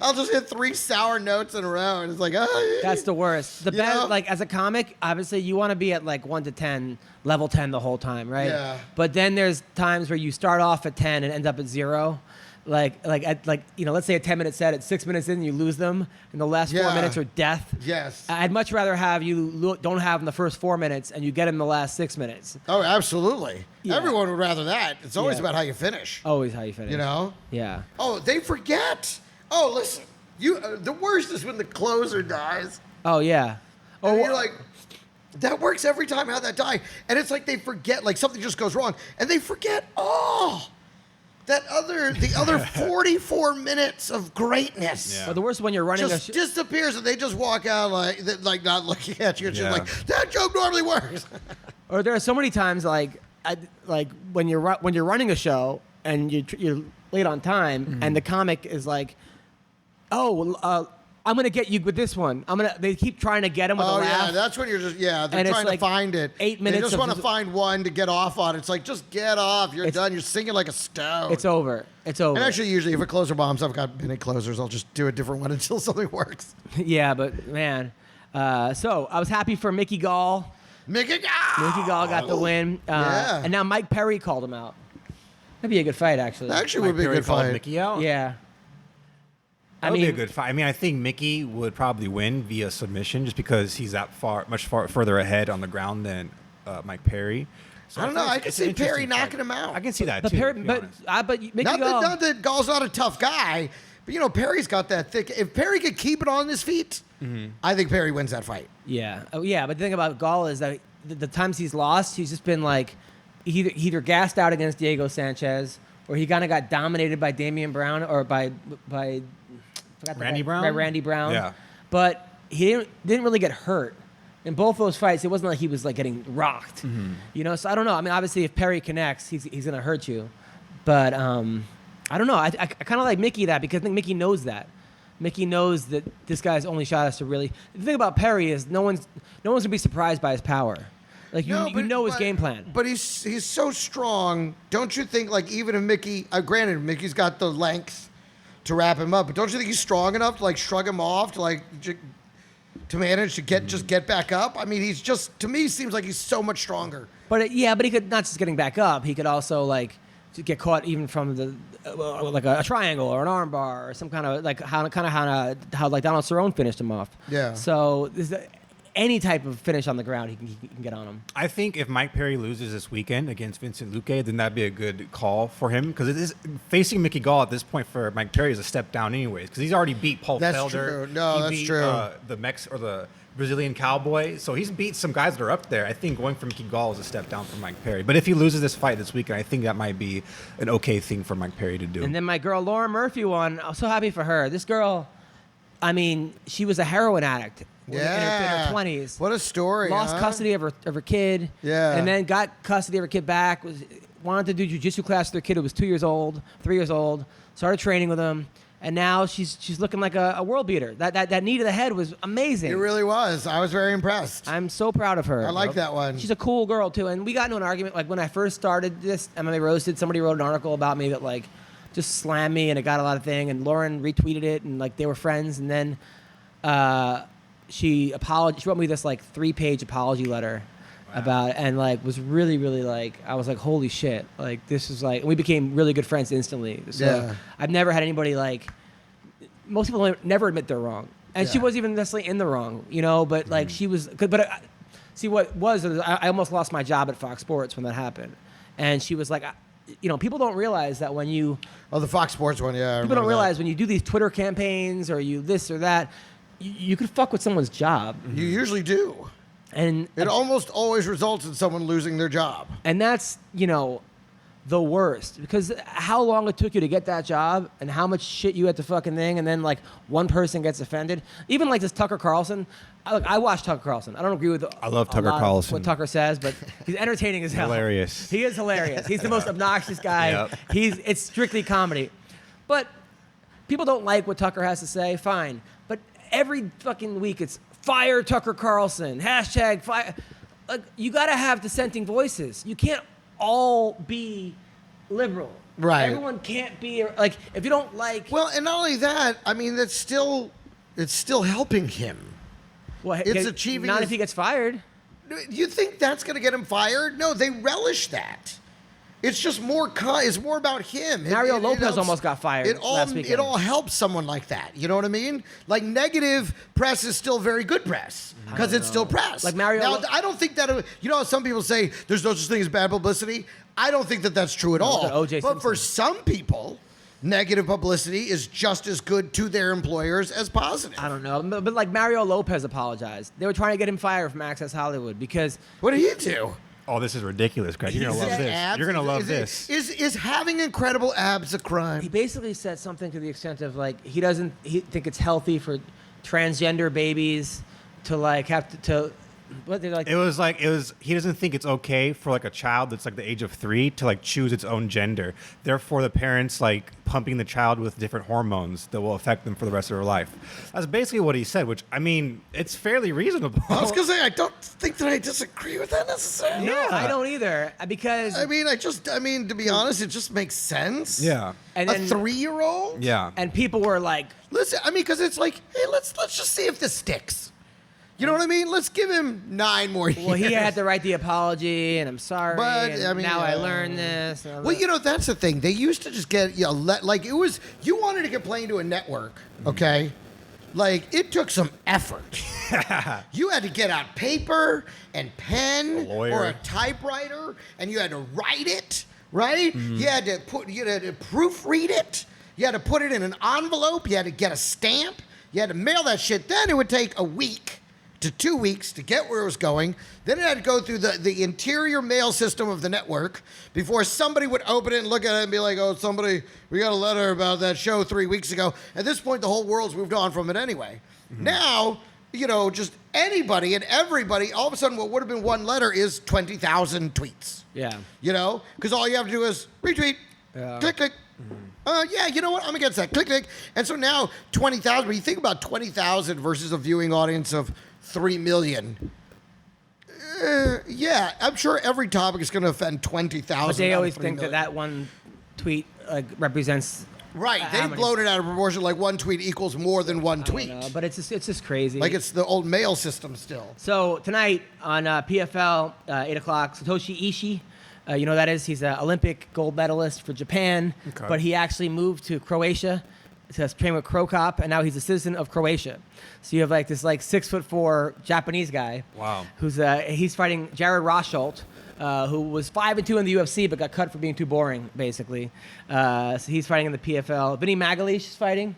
I'll just hit 3 sour notes in a row, and it's like, that's the worst. The best, as a comic, obviously you want to be at 1 to 10, level 10 the whole time, right? Yeah. But then there's times where you start off at 10 and end up at 0. Like let's say a 10-minute set. At 6 minutes in, you lose them, and the last 4 minutes are death. Yes. I'd much rather have you don't have them the first 4 minutes, and you get them the last 6 minutes. Oh, absolutely. Yeah. Everyone would rather that. It's always Yeah. about how you finish. Always how you finish. You know? Yeah. Oh, they forget. Oh, listen. The worst is when the closer dies. Oh yeah. And you're like, that works every time. How'd that die? And it's like they forget, like something just goes wrong, and they forget. Oh, the other 44 minutes of greatness. Yeah. But the worst is when you're running Just disappears, and they just walk out like not looking at you. And just like, that joke normally works. Or there are so many times like when you're running a show and you're late on time, and the comic is like, oh, I'm gonna get you with this one. They keep trying to get him with a laugh. Yeah, that's when you're just they're And it's trying to like find it. 8 minutes They just of want to just- find one to get off on. It's like, just get off. You're done. You're singing like a stone. It's over. It's over. And actually, usually, if a closer bombs, I've got minute closers. I'll just do a different one until something works. Yeah, but man. So I was happy for Mickey Gall. Mickey Gall got the win. Yeah. And now Mike Perry called him out. That'd be a good fight, actually. Actually, would be a Perry good called fight. Mickey out. Yeah. That would be a good fight. I mean, I think Mickey would probably win via submission just because he's much further ahead on the ground than Mike Perry. So I don't know. think I it's can an see interesting Perry fight. knocking him out. I can see that But too. Perry, to be but honest. Mickey Gall. Not that Gall's not a tough guy, but Perry's got that thick. If Perry could keep it on his feet, I think Perry wins that fight. Yeah. Oh, yeah. But the thing about Gall is that the times he's lost, he's just been like, he either gassed out against Diego Sanchez, or he kind of got dominated by Damian Brown, or by Randy Brown? By Randy Brown. Yeah. But he didn't really get hurt. In both those fights, it wasn't like he was like getting rocked. So I don't know. I mean, obviously, if Perry connects, he's gonna hurt you. But I don't know. I kind of like Mickey that, because I think Mickey knows that. Mickey knows that this guy's only shot is to really. The thing about Perry is no one's gonna be surprised by his power. Like you know his game plan. But he's so strong. Don't you think? Like, even if Mickey, granted, Mickey's got the length to wrap him up, but don't you think he's strong enough to like shrug him off, to manage to get back up? I mean, he's just, to me, seems like he's so much stronger. But but he could not just getting back up. He could also like get caught even from the like a triangle or an arm bar or some kind of like how like Donald Cerrone finished him off. Yeah. So any type of finish on the ground, he can get on him. I think if Mike Perry loses this weekend against Vincent Luque, then that'd be a good call for him, because it is facing Mickey Gall at this point for Mike Perry is a step down anyways, because he's already beat Paul That's Felder. true. No, he that's beat, true. The Brazilian Cowboy, so he's beat some guys that are up there. I think going for Mickey Gall is a step down for Mike Perry, but if he loses this fight this weekend, I think that might be an okay thing for Mike Perry to do. And then my girl Lauren Murphy won. I'm so happy for her. This girl, I mean, she was a heroin addict. In her 20s. What a story. Lost custody of her kid. Yeah. And then got custody of her kid back. Wanted to do jiu-jitsu class with her kid who was 3 years old. Started training with him. And now she's looking like a world beater. That knee to the head was amazing. It really was. I was very impressed. I'm so proud of her. I like that one. She's a cool girl, too. And we got into an argument. Like, when I first started this MMA Roasted, somebody wrote an article about me that, like, just slammed me, and it got a lot of thing. And Lauren retweeted it, and, like, they were friends. And then she wrote me this, like, 3-page apology letter about it, and, like, was really, really, like, I was like, holy shit. Like, this is, like, we became really good friends instantly. So Yeah. I've never had anybody, like, most people never admit they're wrong. And she wasn't even necessarily in the wrong, but, like, she was, see, what was, I almost lost my job at Fox Sports when that happened. And she was like, people don't realize that when you... Oh, the Fox Sports one, yeah. People don't realize when you do these Twitter campaigns or you this or that, you could fuck with someone's job. You usually do. And It almost always results in someone losing their job. And that's, the worst. Because how long it took you to get that job and how much shit you had to fucking thing, and then, like, one person gets offended. Even, like, this Tucker Carlson. I watch Tucker Carlson. I don't agree with I love Tucker a lot of Carlson. what Tucker says, but he's entertaining as hell. Hilarious. He is hilarious. He's the most obnoxious guy. Yep. It's strictly comedy. But people don't like what Tucker has to say, fine. But every fucking week it's fire Tucker Carlson, hashtag fire. Like, you got to have dissenting voices. You can't all be liberal. Right. Everyone can't be, like, if you don't like... Well, and not only that, I mean, it's still helping him. Well, it's achieving Not his- if he gets fired. You think that's going to get him fired? No, they relish that. It's just more. It's more about him. Mario Lopez almost got fired last weekend. It all helps someone like that. You know what I mean? Like negative press is still very good press because it's still press. Like Mario. Now, I don't think that. You know, some people say there's no such thing as bad publicity. I don't think that that's true at all. O.J. But for Simpson. some people, negative publicity is just as good to their employers as positive. I don't know, but like Mario Lopez apologized. They were trying to get him fired from Access Hollywood because What did he do? Oh, this is ridiculous, Greg. You're gonna love Is it this. abs? You're gonna love Is this. Is having incredible abs a he crime? basically said something to the extent of like he think it's healthy for transgender babies to like have to what they're like. It was he doesn't think it's okay for like a child that's like the age of 3 to like choose its own gender. Therefore, the parents like pumping the child with different hormones that will affect them for the rest of their life. That's basically what he said, which I mean, it's fairly reasonable. I was gonna say I don't think that I disagree with that necessarily. No, I don't either because I mean, to be honest, it just makes sense. Yeah. And a then- 3-year-old. Yeah. and people were like, Listen, I mean, because it's like, hey, let's just see if this sticks. You know what I mean? Let's give him 9 more years. well, he had to write the apology, and I'm sorry. But, and I mean, now I learned this. Well, you know, that's the thing. They used to just get, like it was, you wanted to get playing to a network, okay? Like, it took some effort. You had to get out paper and pen A lawyer. or a typewriter, and you had to write it, right? You had to proofread it. You had to put it in an envelope. You had to get a stamp. You had to mail that shit. Then it would take a week to 2 weeks to get where it was going. Then it had to go through the interior mail system of the network before somebody would open it and look at it and be like, oh, we got a letter about that show 3 weeks ago. At this point, the whole world's moved on from it anyway. Now, just anybody and everybody, all of a sudden what would have been one letter is 20,000 tweets. yeah. Because all you have to do is retweet, click, click. Yeah, you know what? I'm against that. Click, click. And so now 20,000, when you think about 20,000 versus a viewing audience of 3 million, yeah, I'm sure every topic is going to offend 20,000. But they out of always 3 think million. that one tweet represents. Right, how they've many- blown it out of proportion like one tweet equals more than one tweet. But it's just crazy. Like it's the old mail system still. So tonight on PFL, 8 o'clock, Satoshi Ishii, you know who that is? He's an Olympic gold medalist for Japan, Okay. but he actually moved to Croatia to train with Crow Cop, and now he's a citizen of Croatia. So you have like this 6'4" Japanese guy. Wow. Who's he's fighting Jared Rosholt, who was 5-2 in the UFC, but got cut for being too boring, basically. So he's fighting in the PFL. Vinny Magalish is fighting.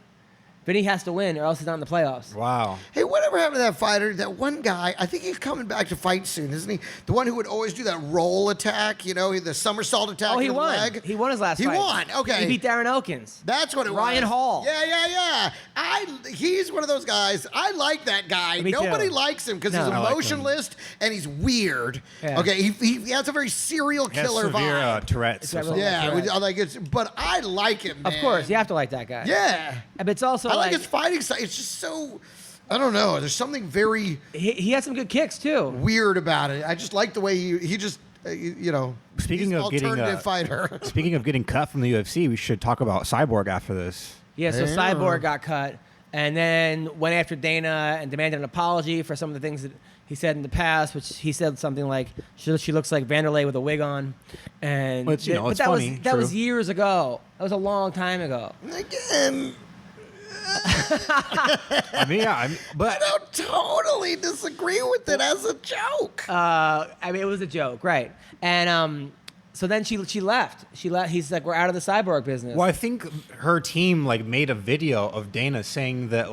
Vinny has to win, or else he's not in the playoffs. Wow. Hey, whatever happened to that fighter? That one guy, I think he's coming back to fight soon, isn't he? The one who would always do that roll attack, the somersault attack Oh, he in the won. leg. He won his last He fight. won, okay. He beat Darren Elkins. That's what it was. Ryan Hall. Yeah. He's one of those guys. I like that guy. Me too. Nobody likes him because No. he's I like emotionless and he's weird. Yeah. Okay, he has a very serial He has killer severe vibe. Tourette's. It's or got something. Yeah, Tourette's. but I like him, man. Of course, you have to like that guy. Yeah. But it's also I like his fighting style. It's just so, I don't know. There's something very he has some good kicks too. weird about it. I just like the way he just, Speaking he's of getting alternative fighter. Speaking of getting cut from the UFC, we should talk about Cyborg after this. Yeah, so Yeah. Cyborg got cut and then went after Dana and demanded an apology for some of the things that he said in the past, which he said something like, she looks like Vanderlei with a wig on. And Which, but it's that funny, was that was true. years ago. That was a long time ago. Again, But I don't totally disagree with it as a joke. It was a joke, right? And so then she left. He's like, we're out of the Cyborg business. well, I think her team made a video of Dana saying that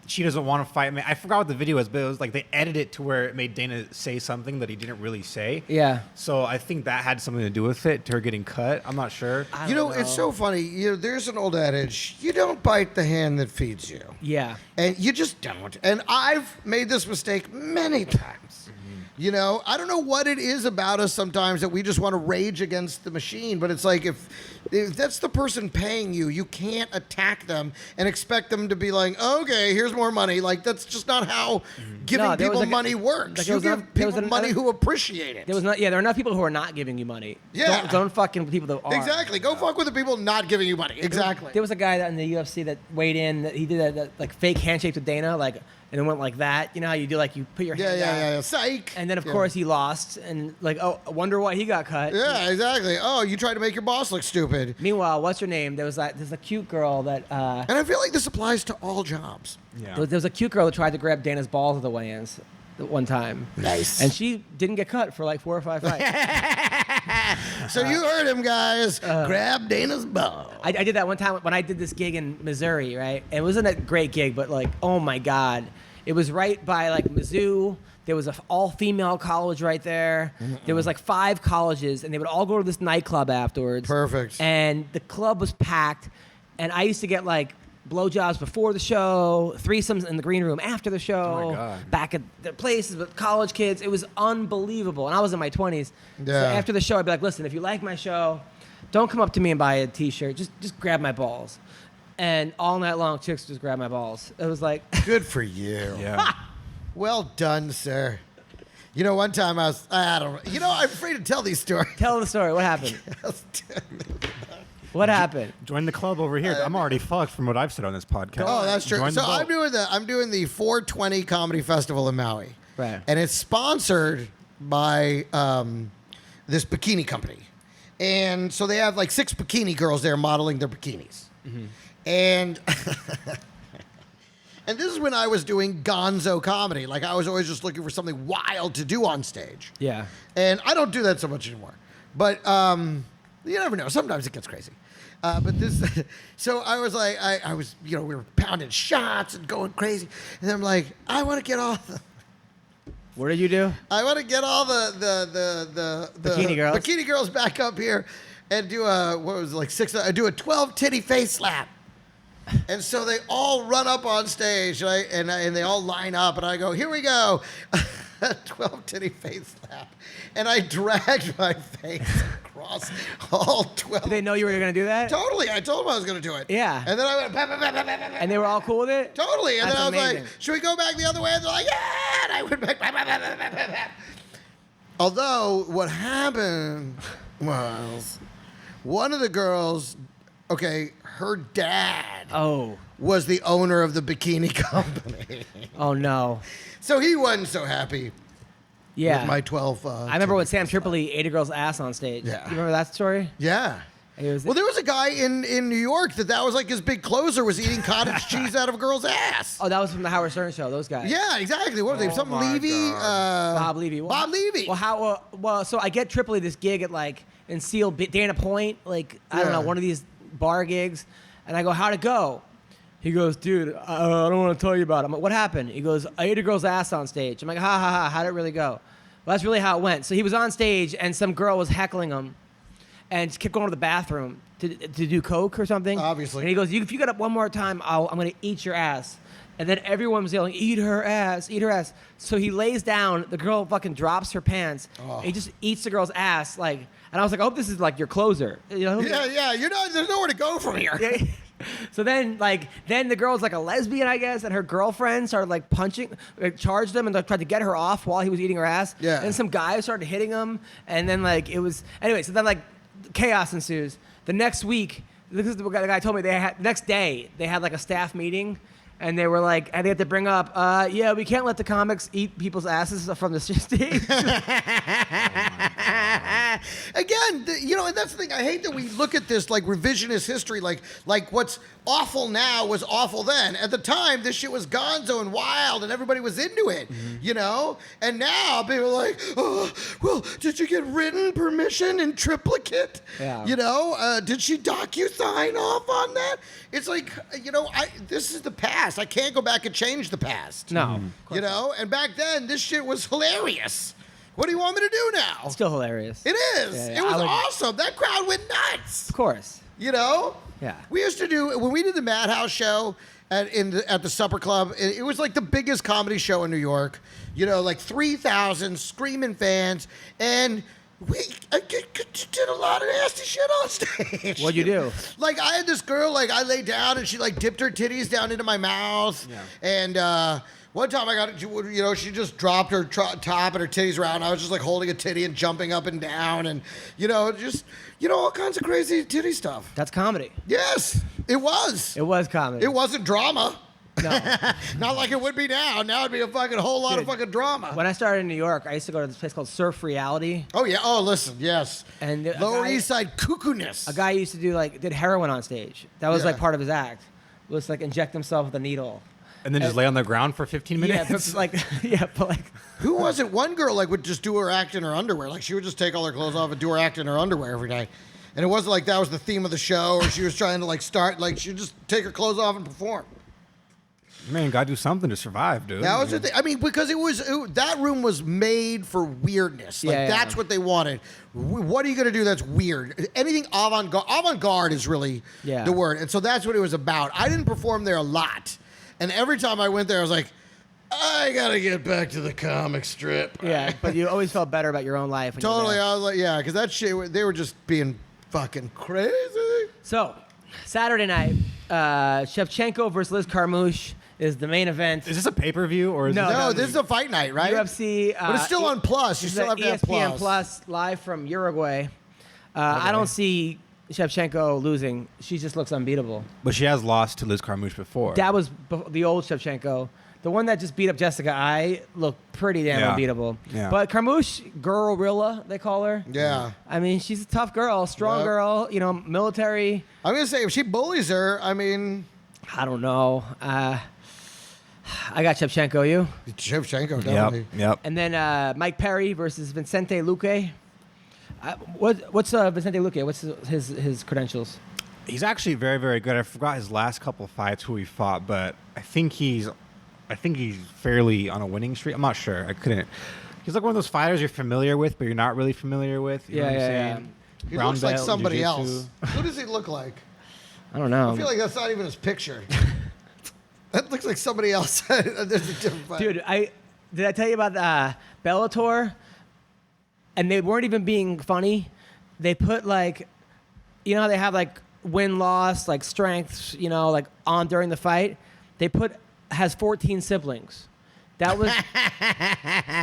she doesn't want to fight me. I forgot what the video was, but it was they edited it to where it made Dana say something that he didn't really say. Yeah. So I think that had something to do with it, to her getting cut. I'm not sure. I You know, don't it's so funny. There's an old adage: you don't bite the hand that feeds you, Yeah. and you just don't. And I've made this mistake many times. I don't know what it is about us sometimes that we just want to rage against the machine, but it's like if that's the person paying you, you can't attack them and expect them to be like, okay, here's more money. Like, that's just not how giving No, there was people a- money works. like, You there was give there was people money another- who appreciate it. There are enough people who are not giving you money. Yeah. Don't fucking with people that are. Exactly. Go fuck with the people not giving you money. Exactly. There was a guy that in the UFC that weighed in that he did that fake handshake with Dana. Like, and it went like that. You know how you do, like, you put your hand down. Yeah. Psych. And then, of course, he lost. And, like, oh, I wonder why he got cut. Yeah, exactly. Oh, you tried to make your boss look stupid. Meanwhile, what's her name? There's a cute girl that... And I feel like this applies to all jobs. Yeah. there was a cute girl that tried to grab Dana's balls at the weigh-ins one time. Nice. And she didn't get cut for, like, 4 or 5 fights. So you heard him, guys. Grab Dana's ball. I did that one time when I did this gig in Missouri, right? And it wasn't a great gig, but, like, oh, my God. It was right by, like, Mizzou. There was an all-female college right there. There was, like, 5 colleges, and they would all go to this nightclub afterwards. Perfect. And the club was packed, and I used to get, like, blowjobs before the show, threesomes in the green room after the show, Oh, my God. back at their places with college kids. It was unbelievable. And I was in my 20s. So Yeah. after the show, I'd be like, listen, if you like my show, don't come up to me and buy a T-shirt. Just grab my balls. And all night long, chicks just grab my balls. It was like... Good for you. Yeah. Well done, sir. You know, one time I don't know. You know, I'm afraid to tell these stories. Tell the story. What happened? What happened? Join the club over here. I'm already fucked from what I've said on this podcast. Oh, that's true. Join So the boat. I'm doing the 420 Comedy Festival in Maui. Right. And it's sponsored by this bikini company. And so they have like 6 bikini girls there modeling their bikinis. Mm-hmm. And and this is when I was doing gonzo comedy. Like, I was always just looking for something wild to do on stage. Yeah. And I don't do that so much anymore. But you never know. Sometimes it gets crazy. But this, so I was like, I was, you know, we were pounding shots and going crazy. And then I'm like, I want to get all the, What did you do? I want to get all the Bikini girls back up here and do a, what was it, like 6, do a 12 titty face slap. And so they all run up on stage, right? And they all line up, and I go, here we go. 12 titty face slap. And I dragged my face across all 12. Did they know you were going to do that? Totally. I told them I was going to do it. Yeah. And then I went, bah, bah, bah, bah, bah, bah, And they were all cool with it? totally. And That's then I was amazing. like, should we go back the other way? And they're like, yeah. And I went back. Bah, bah, bah, bah, bah, bah, bah. Although, what happened was one of the girls, okay, her dad Oh. was the owner of the bikini company. Oh, no. So he wasn't so happy Yeah. with my 12. I remember when Sam Tripoli ate a girl's ass on stage. Yeah. You remember that story? Yeah. It was, Well, there was a guy in New York that was like his big closer, was eating cottage cheese out of a girl's ass. oh, that was from the Howard Stern show, those guys. Yeah, exactly. What was they? Something my Levy? Bob Levy. Well, Bob Levy. Well, so I get Tripoli this gig at like in Seal, Dana Point, like I don't Yeah. know, one of these bar gigs, and I go, "How'd it go?" He goes, "Dude, I don't want to tell you about it." I'm like, "What happened?" He goes, "I ate a girl's ass on stage." I'm like, "Ha ha ha! How'd it really go?" Well, that's really how it went. So he was on stage, and some girl was heckling him, and kept going to the bathroom to do coke or something. Obviously. And he goes, "If you get up one more time, I'm gonna eat your ass." And then everyone was yelling, "Eat her ass, eat her ass." So he lays down. The girl fucking drops her pants. Oh. And he just eats the girl's ass, like. And I was like, I hope this is like your closer. You know? Yeah. There's nowhere to go from here. Yeah. So then the girl's like a lesbian, I guess, and her girlfriend started like punching, charged him, and tried to get her off while he was eating her ass. Yeah. And some guy started hitting him, and then like it was anyway. So then like chaos ensues. The next week, this is what the guy told me. Next day they had like a staff meeting. And they were like, and they had to bring up, yeah, we can't let the comics eat people's asses from the stage. Again, and that's the thing. I hate that we look at this like revisionist history, like what's awful now was awful then. At the time, this shit was gonzo and wild, and everybody was into it, you know? And now people are like, oh, well, did you get written permission in triplicate? Yeah. You know, did she docu-sign off on that? It's like, this is the past. I can't go back and change the past. No. You know? And back then, this shit was hilarious. What do you want me to do now? Still hilarious. It is. Yeah, It was I would- awesome. That crowd went nuts. Of course. You know? Yeah. We used to do, when we did the Madhouse show at the Supper Club, it was like the biggest comedy show in New York. You know, like 3,000 screaming fans. And we did a lot of nasty shit on stage. What'd you do? Like, I had this girl, like, I lay down and she, like, dipped her titties down into my mouth. Yeah. And one time I got, she just dropped her top and her titties around. I was just, like, holding a titty and jumping up and down and, all kinds of crazy titty stuff. That's comedy. Yes, it was. It was comedy. It wasn't drama. No. Not like it would be now. Now it'd be a fucking whole lot of fucking drama. When I started in New York, I used to go to this place called Surf Reality. Oh yeah. Oh, listen. Yes. And Lower East Side cuckoo-ness. A guy used to did heroin on stage. That was Yeah. like part of his act. Was like inject himself with a needle. And then just lay on the ground for 15 minutes. Yeah, but like Who was it? One girl like would just do her act in her underwear. Like she would just take all her clothes off and do her act in her underwear every day. And it wasn't like that was the theme of the show, or she was trying to like start. Like she'd just take her clothes off and perform. Man, gotta do something to survive, dude. That was the thing. I mean, because that room was made for weirdness. Like Yeah, that's what they wanted. What are you gonna do that's weird? Anything avant-garde. Avant-garde is really the word. And so that's what it was about. I didn't perform there a lot, and every time I went there, I was like, I gotta get back to the comic strip. yeah, but you always felt better about your own life. When you were Totally. there. I was like, yeah, because that shit. They were just being fucking crazy. So Saturday night, Shevchenko versus Liz Carmouche is the main event. Is this a pay-per-view or is No, No, this is a fight night, right? UFC, but it's still on Plus. You this still is have to have ESPN Plus. live from Uruguay. I don't see Shevchenko losing. She just looks unbeatable. But she has lost to Liz Carmouche before. That was the old Shevchenko. The one that just beat up Jessica I looked pretty damn Yeah. unbeatable. Yeah. But Carmouche, Gorilla, they call her. Yeah. I mean, she's a tough girl, strong Yep. girl, military. I'm gonna say if she bullies her, I mean, I don't know. I got Shevchenko, you. Shevchenko definitely. Yep. And then Mike Perry versus Vicente Luque. What's Vicente Luque? What's his credentials? He's actually very, very good. I forgot his last couple of fights who he fought, but I think he's fairly on a winning streak. I'm not sure. I couldn't. He's like one of those fighters you're familiar with, but you're not really familiar with. You know what I'm saying? He Brown looks like belt, somebody jiu-jitsu. else. Who does he look like? I don't know. I feel like that's not even his picture. That looks like somebody else. There's a different fight. Dude, did I tell you about Bellator? And they weren't even being funny. They put like, how they have like win-loss, like strengths, like on during the fight. They has 14 siblings. That was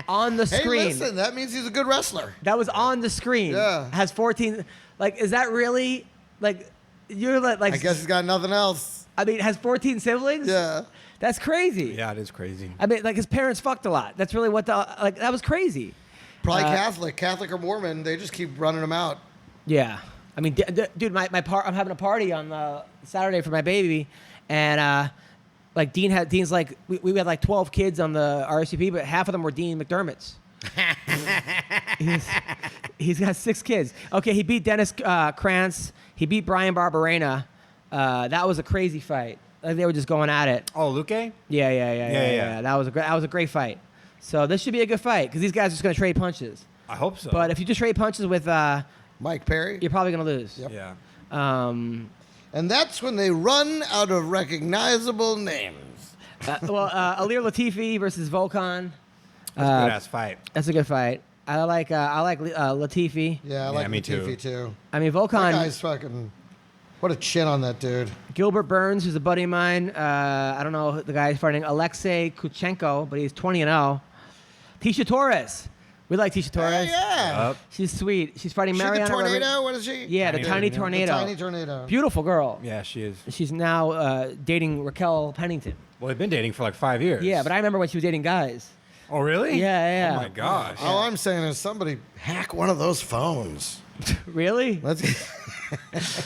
on the Hey, screen. listen, that means he's a good wrestler. That was on the screen. Yeah. Has 14. Like, is that really like? You're like. I guess he's got nothing else. I mean, has 14 siblings? Yeah. That's crazy. Yeah, it is crazy. I mean, like his parents fucked a lot. That's really what that was crazy. Probably Catholic or Mormon. They just keep running him out. Yeah. I mean, dude, I'm having a party on Saturday for my baby, and like Dean's like we had like 12 kids on the RSVP, but half of them were Dean McDermott's. He's got 6 kids. Okay, he beat Dennis Krantz. He beat Brian Barberena. That was a crazy fight. Like they were just going at it. Oh, Luque? Yeah. That was a great fight. So this should be a good fight because these guys are just going to trade punches. I hope so. But if you just trade punches with, Mike Perry. you're probably going to lose. Yep. yeah. And that's when they run out of recognizable names. Alir Latifi versus Volkan. That's a good ass fight. That's a good fight. I like Latifi. Yeah, I like me Latifi too. too. I mean, That Volkan. guy's fucking. What a chin on that dude. Gilbert Burns, who's a buddy of mine. I don't know the guy fighting Alexei Kuchenko, but he's 20-0. Tisha Torres. We like Tisha Torres. Hey, yeah. She's sweet. She's fighting She the Mariana tornado? Rodriguez. What is she? Yeah, the tiny Tornado. tornado. The tiny tornado. Beautiful girl. Yeah, she is. She's now dating Raquel Pennington. Well, they've been dating for like 5 years. Yeah, but I remember when she was dating guys. Oh, really? Yeah. Oh, my gosh. All I'm saying is somebody hack one of those phones. Really? Let's.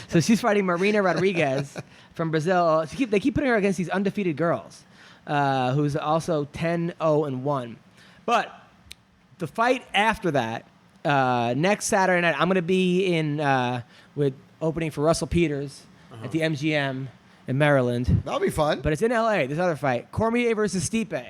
So she's fighting Marina Rodriguez from Brazil. They keep putting her against these undefeated girls, who's also 10-0-1. But the fight after that, next Saturday night, I'm going to be in with opening for Russell Peters at the MGM in Maryland. That'll be fun. But it's in LA. This other fight, Cormier versus Stipe.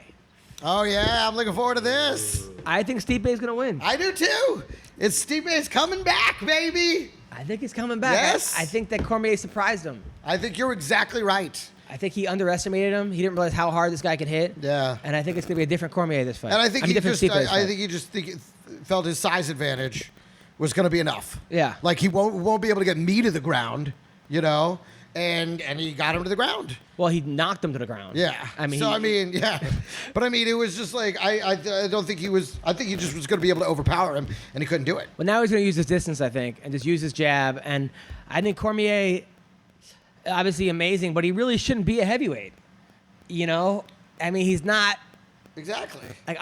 Oh yeah, I'm looking forward to this. I think Stipe is going to win. I do too. It's Stipe's coming back, baby. I think he's coming back. Yes. I think that Cormier surprised him. I think you're exactly right. I think he underestimated him. He didn't realize how hard this guy could hit. Yeah. And I think it's going to be a different Cormier this fight. And I think different Stipe this fight. he just felt his size advantage was going to be enough. Yeah. Like he won't be able to get me to the ground, and he got him to the ground. Well, he knocked him to the ground. Yeah. I mean, yeah. But I mean, it was just like I don't think he was. I think he just was going to be able to overpower him, and he couldn't do it. Well, now he's going to use his distance, I think, and just use his jab. And I think Cormier, obviously amazing, but he really shouldn't be a heavyweight. You know, I mean, he's not Exactly. like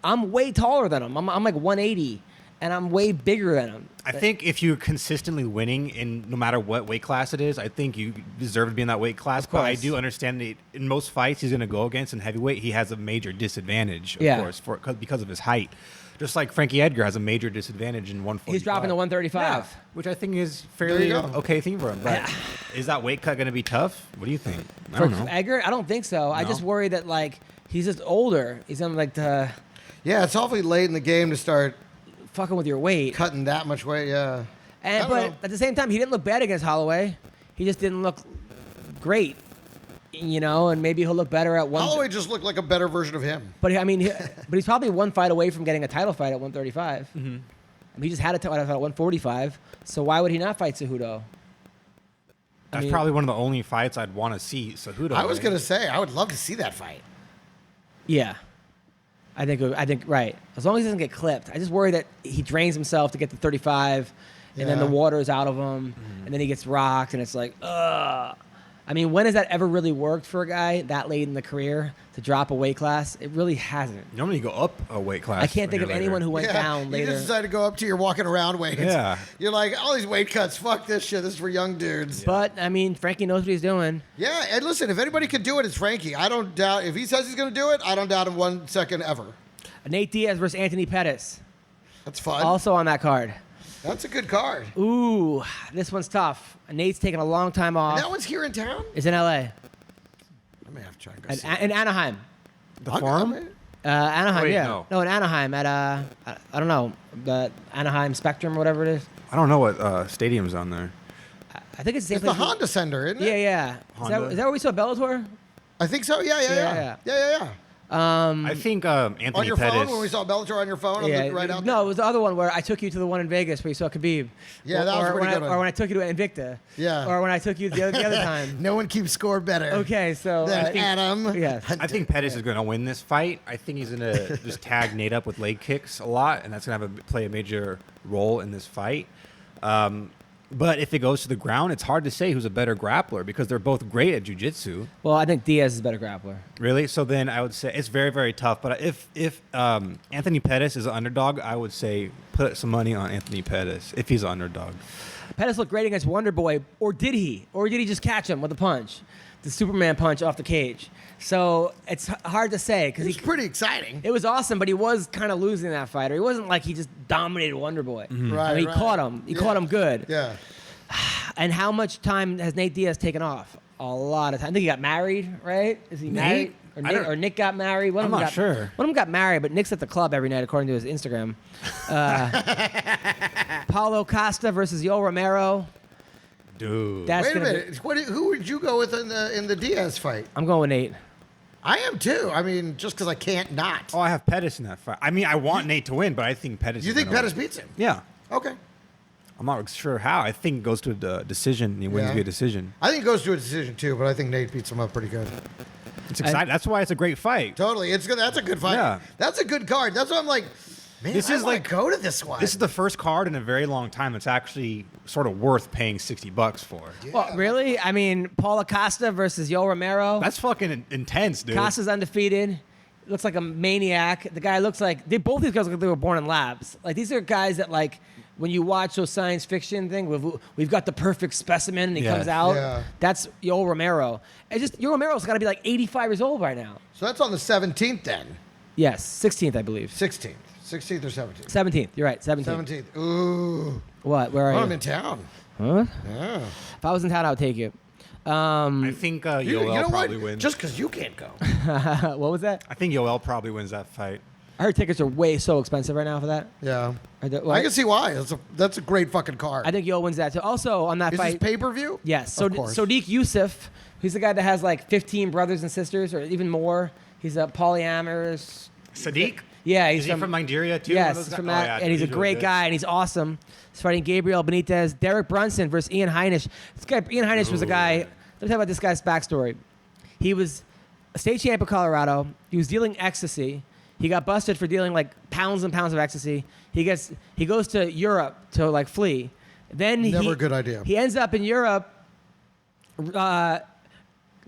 I'm way taller than him. I'm like 180, and I'm way bigger than him. I think if you're consistently winning in no matter what weight class it is, I think you deserve to be in that weight class. But I do understand that in most fights he's going to go against in heavyweight, he has a major disadvantage, of course, because of his height. Just like Frankie Edgar has a major disadvantage in 145. He's dropping to 135. Yeah, which I think is fairly okay thing for him. But is that weight cut going to be tough? What do you think? I don't know. Edgar, I don't think so. No? I just worry that like he's just older. He's on like the. Yeah, it's awfully late in the game to start fucking with your weight, cutting that much weight. Yeah. But at the same time, he didn't look bad against Holloway. He just didn't look great. You know, and maybe he'll look better at one. Holloway just looked like a better version of him. But I mean, but he's probably one fight away from getting a title fight at 135. Mm-hmm. I mean, he just had a title fight at 145. So why would he not fight Cejudo? That's probably one of the only fights I'd want to see Cejudo. I was going to say, I would love to see that fight. Yeah. I think right. As long as he doesn't get clipped. I just worry that he drains himself to get to 35, and then the water is out of him, and then he gets rocked, and it's like, ugh. I mean, when has that ever really worked for a guy that late in the career to drop a weight class? It really hasn't. You normally go up a weight class. I can't think of anyone who went down later. You just decided to go up to your walking around weight. Yeah. You're like, all these weight cuts, fuck this shit. This is for young dudes. Yeah. But, I mean, Frankie knows what he's doing. Yeah, and listen, if anybody could do it, it's Frankie. I don't doubt, if he says he's going to do it, I don't doubt him 1 second ever. Nate Diaz versus Anthony Pettis. That's fun. Also on that card. That's a good card. Ooh, this one's tough. Nate's taking a long time off. And that one's here in town? It's in L.A. I may have to try and go see it. In Anaheim. The Forum? Anaheim, Wait, yeah. No, in Anaheim at, I don't know, the Anaheim Spectrum or whatever it is. I don't know what stadium's on there. I think it's the same It's place. the Honda Center, isn't it? Yeah. Is that where we saw Bellator? I think so. Yeah. I think Anthony On your Pettis. phone, when we saw Bellator on your phone, right out there? No, it was the other one where I took you to the one in Vegas where you saw Khabib. Yeah, that was a pretty good one. Or when I took you to Invicta. Yeah. Or when I took you the other time. No one keeps score better. Okay, so Than Adam. Yes. I think Pettis is going to win this fight. I think he's going to just tag Nate up with leg kicks a lot, and that's going to play a major role in this fight. But if it goes to the ground, it's hard to say who's a better grappler because they're both great at jiu-jitsu. Well, I think Diaz is a better grappler. Really? So then I would say it's very, very tough. But if Anthony Pettis is an underdog, I would say put some money on Anthony Pettis if he's an underdog. Pettis looked great against Wonder Boy, or did he? Or did he just catch him with a punch? The Superman punch off the cage. So it's hard to say because It's pretty exciting. It was awesome, but he was kind of losing that fighter. He wasn't like he just dominated Wonder Boy. Mm-hmm. I mean, he caught him. He caught him good. Yeah. And how much time has Nate Diaz taken off? A lot of time. I think he got married, right? Is he married? Or Nick got married? I'm not sure. One of them got married, but Nick's at the club every night, according to his Instagram. Paulo Costa versus Yoel Romero. Dude. Wait a minute. Who would you go with in the Diaz fight? I'm going with Nate. I am too. I mean, just because I can't not. Oh, I have Pettis in that fight. I mean, I want Nate to win, but I think Pettis. You think Pettis beats him? Yeah. Okay. I'm not sure how. I think it goes to a decision. And he wins via decision. I think it goes to a decision too, but I think Nate beats him up pretty good. It's exciting. That's why it's a great fight. Totally. It's good. That's a good fight. Yeah. That's a good card. That's why I'm like, man, This is like go to this one. This is the first card in a very long time that's actually sort of worth paying $60 for. Yeah. Well, really? I mean, Paulo Costa versus Yoel Romero. That's fucking intense, dude. Costa's undefeated. Looks like a maniac. The guy looks like both these guys look like they were born in labs. Like these are guys that like when you watch those science fiction thing, we've got the perfect specimen and he comes out. Yeah. That's Yoel Romero. It's just Yoel Romero's got to be like 85 years old right now. So that's on the 17th then. Yes, 16th I believe. 16th. 16th or 17th? 17th. You're right. 17th. 17th. Ooh. What? Where are Oh, you? I'm in town. Huh? Yeah. If I was in town, I would take you. I think You Yoel know probably what? wins. Just because you can't go. What was that? I think Yoel probably wins that fight. I heard tickets are so expensive right now for that. Yeah. Well, I can see why. That's a great fucking card. I think Yoel wins that too. Also on that Is fight. this pay-per-view? Yes. So Of course. Sodiq Yusuf, he's the guy that has like 15 brothers and sisters, or even more. He's a polyamorous. Sadiq? Yeah, he's Is he from Nigeria too? Yes, One of those he's from guys? that, Oh, yeah, and he's a really great good. guy, and he's awesome. He's fighting Gabriel Benitez, Derek Brunson versus Ian Heinisch. This guy, Ian Heinisch, was a guy. Let me tell you about this guy's backstory. He was a state champ of Colorado. He was dealing ecstasy. He got busted for dealing like pounds and pounds of ecstasy. He goes to Europe to like flee. Then Never a good idea. He ends up in Europe,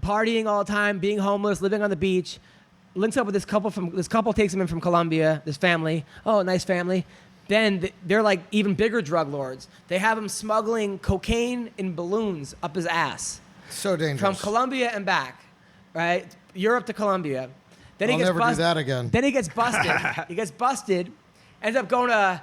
partying all the time, being homeless, living on the beach. Links up with this couple takes him in from Colombia, this family. Oh, nice family. Then they're like even bigger drug lords. They have him smuggling cocaine in balloons up his ass. So dangerous. From Colombia and back, right? Europe to Colombia. Then I'll never do that again. Then he gets busted. He gets busted, ends up going to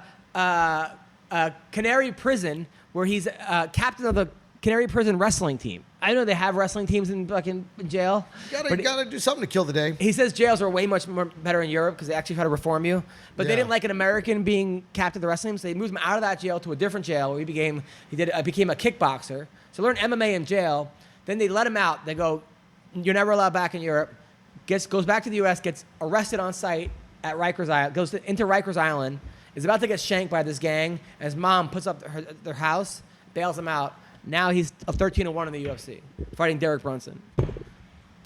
Canary Prison, where he's captain of the Canary Prison wrestling team. I know they have wrestling teams in fucking jail. You gotta do something to kill the day. He says jails are way much more better in Europe because they actually try to reform you. But they Yeah. didn't like an American being captain of the wrestling team, so they moved him out of that jail to a different jail where he became a kickboxer. So learned MMA in jail. Then they let him out. They go, you're never allowed back in Europe. Goes back to the U.S., gets arrested on site at Rikers Island, goes into Rikers Island, is about to get shanked by this gang, and his mom puts up their house, bails him out. Now he's 13-1 in the UFC, fighting Derek Brunson.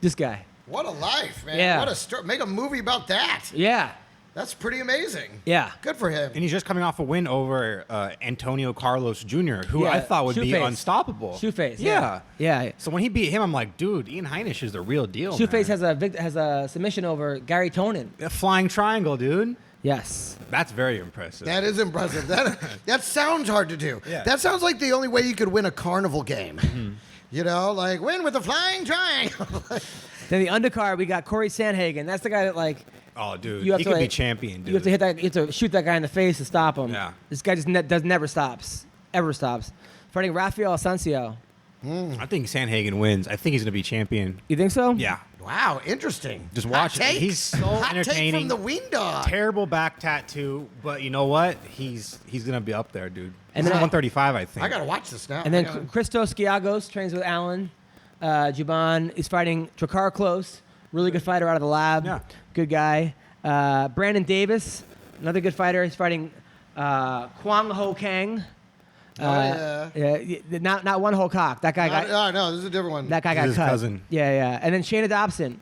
This guy. What a life, man. Yeah. What a story. Make a movie about that. Yeah. That's pretty amazing. Yeah. Good for him. And he's just coming off a win over Antonio Carlos Jr., who Yeah, I thought would be Shoeface. unstoppable. Shoeface. Yeah. Yeah. So when he beat him, I'm like, dude, Ian Heinisch is the real deal. Shoeface man. has a submission over Gary Tonin. A flying triangle, dude. Yes. That's very impressive. That is impressive. That sounds hard to do. Yeah. That sounds like the only way you could win a carnival game. You know, like win with a flying triangle. Then the undercard, we got Corey Sandhagen. That's the guy that like oh, dude, you have he to could be like, champion, dude. you have to hit that. You have to shoot that guy in the face to stop him. Yeah. This guy just never stops. Ever stops. Fighting Rafael Asensio. I think Sandhagen wins. I think he's gonna be champion. You think so? Yeah. Wow, interesting. Just watch Hot it. take. He's so Hot entertaining. take from the Weendawg. Terrible back tattoo, but you know what? He's gonna be up there, dude. And And then- 135, I think. I gotta watch this now. And then I gotta- Christos Giagos trains with Alan Juban. Is fighting Drakkar Klose. Really good fighter out of the lab. Yeah. Good guy. Brandon Davis, another good fighter. He's fighting Kwang Ho Kang. Not one whole cock. That guy got. no, this is a different one. That guy This got is cut. his cousin. Yeah. And then Shayna Dobson,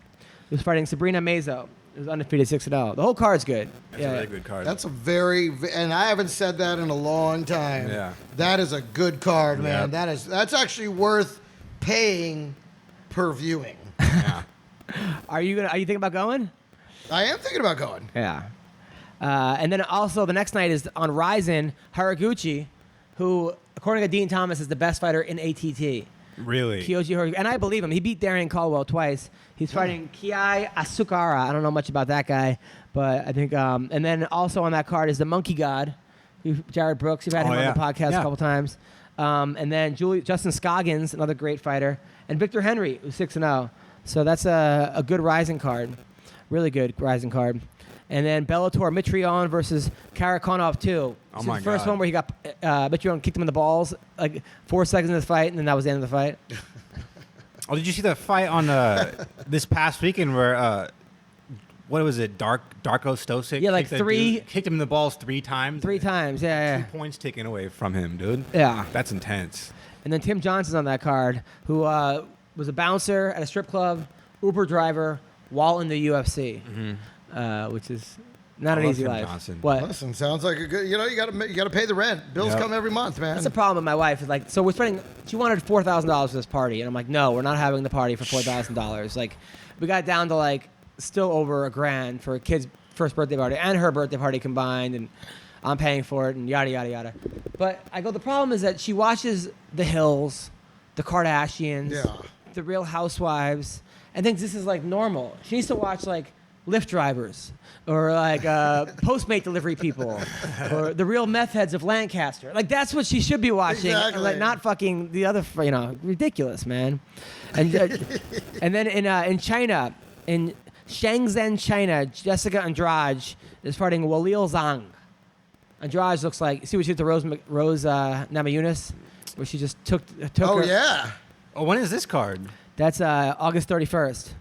who's fighting Sabrina Mazo, who's undefeated 6-0. The whole card's good. That's a really good card. That's a and I haven't said that in a long time. Yeah. That is a good card, man. Yeah. That's actually worth paying per viewing. yeah. Are you thinking about going? I am thinking about going. Yeah. And then also the next night is on Ryzen, Haraguchi, who, according to Dean Thomas, is the best fighter in ATT. Really? Kyoji Haraguchi. And I believe him. He beat Darian Caldwell twice. He's fighting Kiai Asukara. I don't know much about that guy, but I think. And then also on that card is the Monkey God, Jared Brooks. You've had him on the podcast a couple times. And then Justin Scoggins, another great fighter, and Victor Henry, who's 6-0. So that's a good Rising card. Really good Rising card. And then Bellator, Mitrione versus Karakonov 2. Oh, my the first God. one where he got Mitrione kicked him in the balls like 4 seconds in the fight, and then that was the end of the fight. Oh, did you see the fight on this past weekend where what was it? Darko Stosic? Yeah, like kicked him in the balls 3 times. 3 times, yeah. 2 points taken away from him, dude. Yeah. That's intense. And then Tim Johnson's on that card, who was a bouncer at a strip club, Uber driver, while in the UFC, which is not an love easy Tim life. Johnson. What? Listen, sounds like a good. You know, you gotta pay the rent. Bills Yep. come every month, man. That's the problem with my wife. Is like, so we're spending. She wanted $4,000 for this party, and I'm like, no, we're not having the party for $4,000. Like, we got down to like still over $1,000 for a kid's first birthday party and her birthday party combined, and I'm paying for it, and yada yada yada. But I go, the problem is that she watches The Hills, The Kardashians, Yeah. The Real Housewives, and thinks this is like normal. She needs to watch like Lyft drivers or like Postmate delivery people or the real meth heads of Lancaster. Like that's what she should be watching, Exactly. like not fucking the other. Ridiculous, man. And and then in China, in Shenzhen, China, Jessica Andrade is fighting Walil Zhang. Andrade looks like, see what she did to Rose Namajunas, where she just took Oh her. yeah. Oh, when is this card? That's August 31st. Is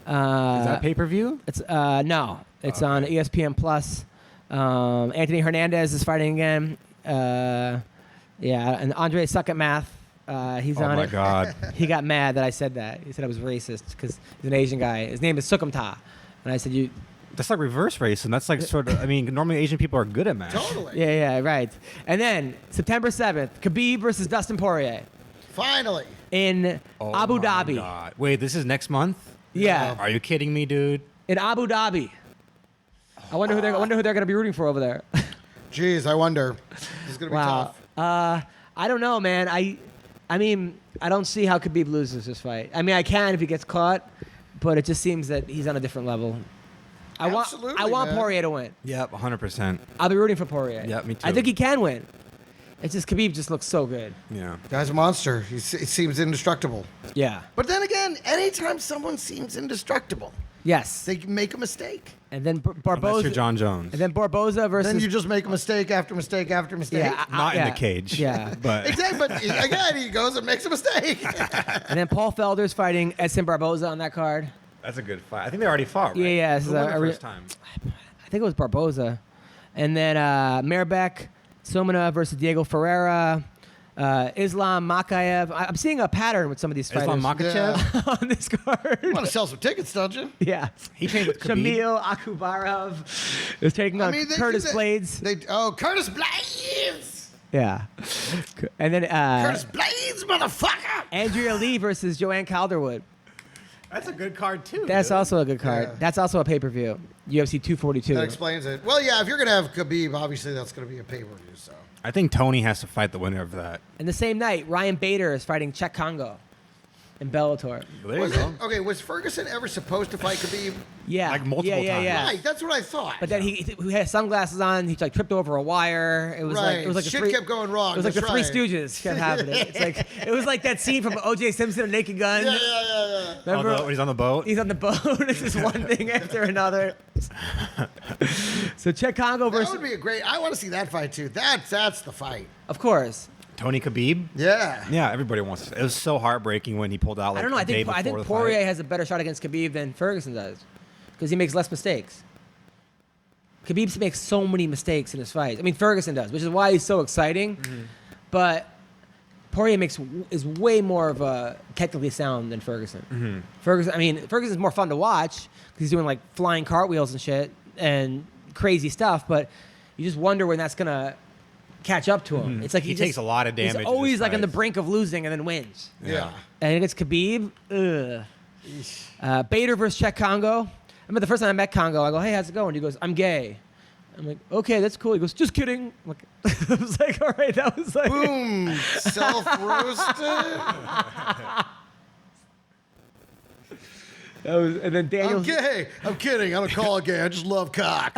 that pay-per-view? It's no, it's on ESPN Plus. Anthony Hernandez is fighting again. Yeah, and Andre Suck at Math. He's Oh on my it. God. He got mad that I said that. He said I was racist because he's an Asian guy. His name is Sukumta, and I said you. That's like reverse race, and that's like sort of. I mean, normally Asian people are good at math. Totally. Yeah, right. And then September 7th, Khabib versus Dustin Poirier. Finally. in Abu my Dhabi. God. Wait, this is next month? Yeah, Are you kidding me, dude? in Abu Dhabi. I wonder who they're going to be rooting for over there. Jeez, I wonder. This is gonna be Wow. tough. I don't know, man. I mean, I don't see how Khabib loses this fight. I mean, I can if he gets caught, but it just seems that he's on a different level. I want man. Poirier to win. Yep, 100%. I'll be rooting for Poirier. Yeah, me too. I think he can win. It's just Khabib just looks so good. Yeah. Guy's a monster. He seems indestructible. Yeah. But then again, anytime someone seems indestructible, Yes. they can make a mistake. And then Unless Barboza. you're John Jones. And then Barboza versus. Then you just make a mistake after mistake after mistake. yeah, Not in yeah. the cage. Yeah. But Exactly, but again, he goes and makes a mistake. And then Paul Felder's fighting Edson Barboza on that card. that's a good fight. I think they already fought, right? Yeah, yeah, this Who is won a the re- first time? I think it was Barboza. And then Merbek, Somana versus Diego Ferreira, Islam Makayev. I'm seeing a pattern with some of these fighters Islam Makachev? on this card. You want to sell some tickets, don't you? Yeah. He trained with Khabib. Shamil Akubarov is taking on they Curtis do that. Blades. Curtis Blades! Yeah. And then Curtis Blades, motherfucker! Andrea Lee versus Joanne Calderwood. That's a good card, too. That's dude. also a good card. Yeah. That's also a pay-per-view. UFC 242. That explains it. Well, yeah, if you're going to have Khabib, obviously that's going to be a pay-per-view, so. I think Tony has to fight the winner of that. And the same night, Ryan Bader is fighting Czech Congo in Bellator. There you Was go. it, okay, was Ferguson ever supposed to fight Khabib? Yeah. Like multiple yeah, times. Yeah. Right, that's what I thought. But then he had sunglasses on. He like tripped over a wire. It was Right. like the Shit three, kept going wrong. It was like That's the Three right. Stooges kept happening. It's like it was like that scene from O.J. Simpson, Naked Gun. Yeah. Remember? When he's on the boat? He's on the boat. It's just one thing after another. So Czech Congo That versus, would be a great. I want to see that fight too. That's the fight. of course. Tony Khabib? Yeah. Yeah, everybody wants to. It was so heartbreaking when he pulled out. Like, I don't know. a day I think before the Poirier fight. has a better shot against Khabib than Ferguson does because he makes less mistakes. Khabib makes so many mistakes in his fights. I mean, Ferguson does, which is why he's so exciting. Mm-hmm. But Poirier is way more of a technically sound than Ferguson. Mm-hmm. Ferguson's more fun to watch because he's doing like flying cartwheels and shit and crazy stuff. But you just wonder when that's gonna catch up to him. It's like He takes a lot of damage He's in always his like on the fights. brink of losing and then wins. Yeah. And against Khabib, Bader versus Czech Congo. I remember the first time I met Congo, I go, "Hey, how's it going?" He goes, "I'm gay." I'm like, "Okay, that's cool." He goes, "Just kidding." I'm like, I was like, "All right, that was like." Boom. Self-roasted. And then Daniel. I'm gay. I'm kidding. I don't call it gay. I just love cock.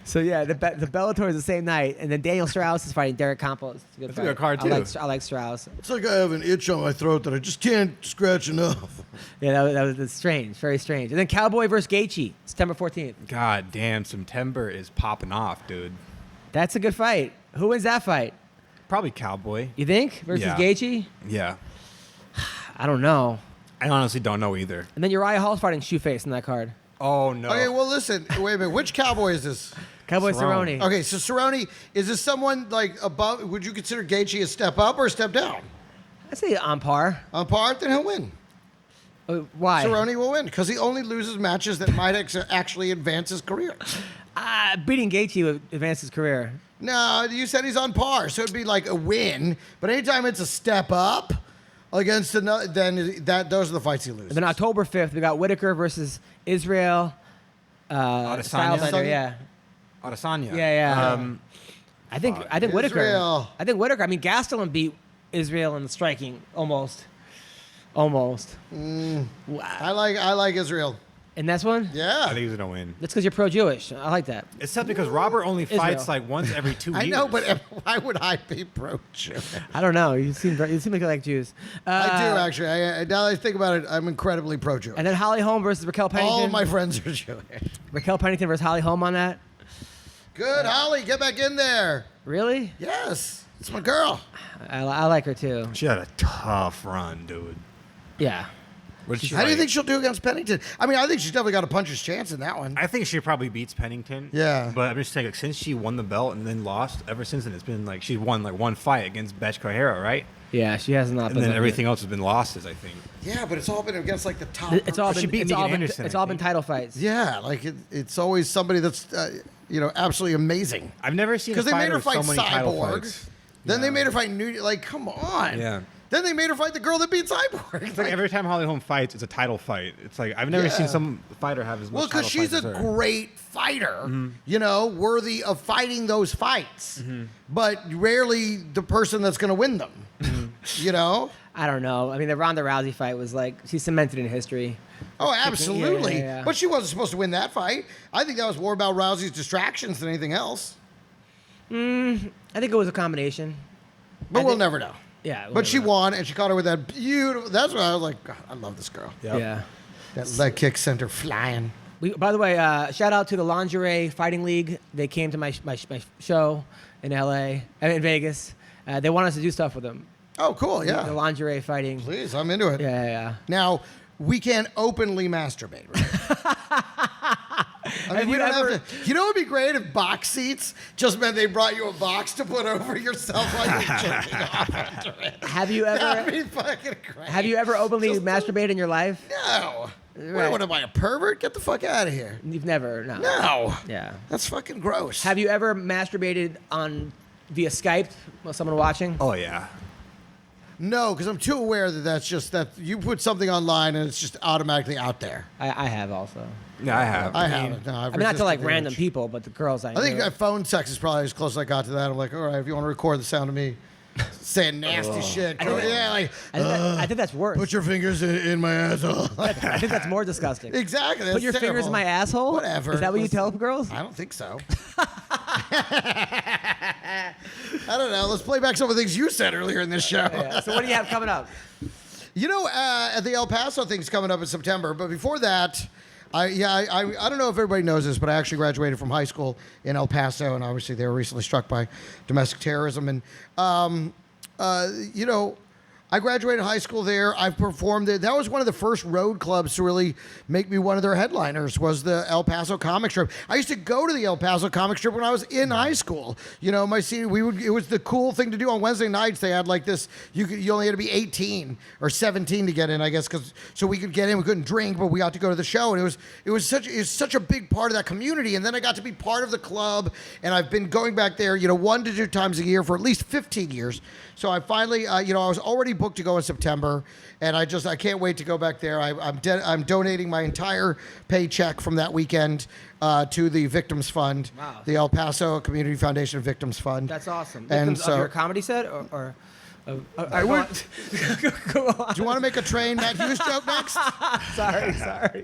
So yeah, the Bellator is the same night, and then Daniel Strauss is fighting Derek Campos. It's a good That's a fight. good card, too. I like Strauss. It's like I have an itch on my throat that I just can't scratch enough. Yeah, that's strange, very strange. And then Cowboy versus Gaethje, September 14th. God damn, September is popping off, dude. That's a good fight. Who wins that fight? Probably Cowboy. You think versus Yeah. Gaethje? Yeah. I don't know. I honestly don't know either. And then Uriah Hall's fighting Shoeface in that card. Oh, no. Okay, well, listen. Wait a minute. Which cowboy is this? Cowboy Cerrone. Cerrone. Okay, so Cerrone, is this someone like above? Would you consider Gaethje a step up or a step down? I'd say on par. On par, then he'll win. Why? Cerrone will win because he only loses matches that might actually advance his career. Beating Gaethje would advance his career. No, you said he's on par, so it'd be like a win. But anytime it's a step up against another, then those are the fights he loses. And then October 5th, we got Whitaker versus Israel. Adesanya? Stylebender, yeah. Adesanya. Yeah. I think Whitaker. Israel. I think Whitaker. I mean, Gastelum beat Israel in the striking almost. Wow. I like Israel. And that's one? I Yeah. think he's going to win. That's because you're pro-Jewish. I like that. It's tough because Robert only fights Israel. like once every 2 years. I know, but why would I be pro-Jewish? I don't know. You seem like you like Jews. I do, actually. Now that I think about it, I'm incredibly pro-Jewish. And then Holly Holm versus Raquel Pennington. All of my friends are Jewish. Raquel Pennington versus Holly Holm on that. Good, Holly, get back in there. Really? Yes, it's my girl. I like her too. She had a tough run, dude. Yeah. What did she How do you fight? think she'll do against Pennington? I mean, I think she's definitely got a puncher's chance in that one. I think she probably beats Pennington. Yeah. But I'm just saying, like, since she won the belt and then lost, ever since then, it's been like she's won like one fight against Betch Carrera, right? Yeah, she has not. And been then that everything else has been losses, I think. Yeah, but it's all been against like the top. good. It's all She been. beat It's Megan all been. Anderson, It's I all been think. title fights. Yeah, like it's always somebody that's absolutely amazing. I've never seen a Because they made fighter her with so fight many title Cyborg. fights. Then they made her fight like, come on. Yeah. Then they made her fight the girl that beat Cyborg. It's like every time Holly Holm fights, it's a title fight. It's like I've never seen some fighter have as much. Well, because she's a great fighter, you know, worthy of fighting those fights, but rarely the person that's going to win them. You know? I don't know. I mean, the Ronda Rousey fight was like, she's cemented in history. Oh, absolutely. Yeah. But she wasn't supposed to win that fight. I think that was more about Rousey's distractions than anything else. I think it was a combination. But we'll never know. Yeah. But she won, and she caught her with that beautiful. That's why I was like, God, I love this girl. Yep. Yeah. That leg kick sent her flying. By the way, shout out to the Lingerie Fighting League. They came to my show in LA, in Vegas. They want us to do stuff with them. Oh, cool. The Yeah. lingerie fighting. Please, I'm into it. Yeah. Now, we can't openly masturbate, right? I mean, we don't have to. You know what would be great if box seats just meant they brought you a box to put over yourself while you're jerking off after it. Have you That'd ever? be fucking great. Have you ever openly masturbated in your life? No. Right. What am I, a pervert? Get the fuck out of here. You've never. No. No. Yeah. That's fucking gross. Have you ever masturbated via Skype with someone watching? Oh yeah. No, because I'm too aware that that's just that you put something online and it's just automatically out there. I have also. Yeah, I have. I haven't. No, I've I mean, not to like resisted the random urge. people, but the girls I I think knew. phone sex is probably as close as I got to that. I'm like, all right, if you want to record the sound of me saying nasty shit, go, yeah, like, I think that's worse. put your fingers in my asshole. I think that's more disgusting. Exactly. Put that's your fingers in terrible. my asshole? Whatever. Is that what you Listen, tell girls? I don't think so. I don't know. Let's play back some of the things you said earlier in this show. Yeah. So what do you have coming up? You know, the El Paso thing's coming up in September, but before that, I don't know if everybody knows this, but I actually graduated from high school in El Paso, and obviously they were recently struck by domestic terrorism. And, you know, I graduated high school there. I've performed it. That was one of the first road clubs to really make me one of their headliners was the El Paso comic strip. I used to go to the El Paso comic strip when I was in high school. You know, my senior, it was the cool thing to do on Wednesday nights. They had like this, you only had to be 18 or 17 to get in, I guess, so we could get in. We couldn't drink, but we got to go to the show. And it was such a big part of that community. And then I got to be part of the club, and I've been going back there, you know, 1 to 2 times a year for at least 15 years. So I finally, you know, I was already booked to go in September, and I can't wait to go back there. I'm donating my entire paycheck from that weekend to the Victims Fund, Wow. the El Paso Community Foundation Victims Fund. That's awesome. And Victims of your comedy set or I would. go on. Do you want to make a train Matt Hughes joke next?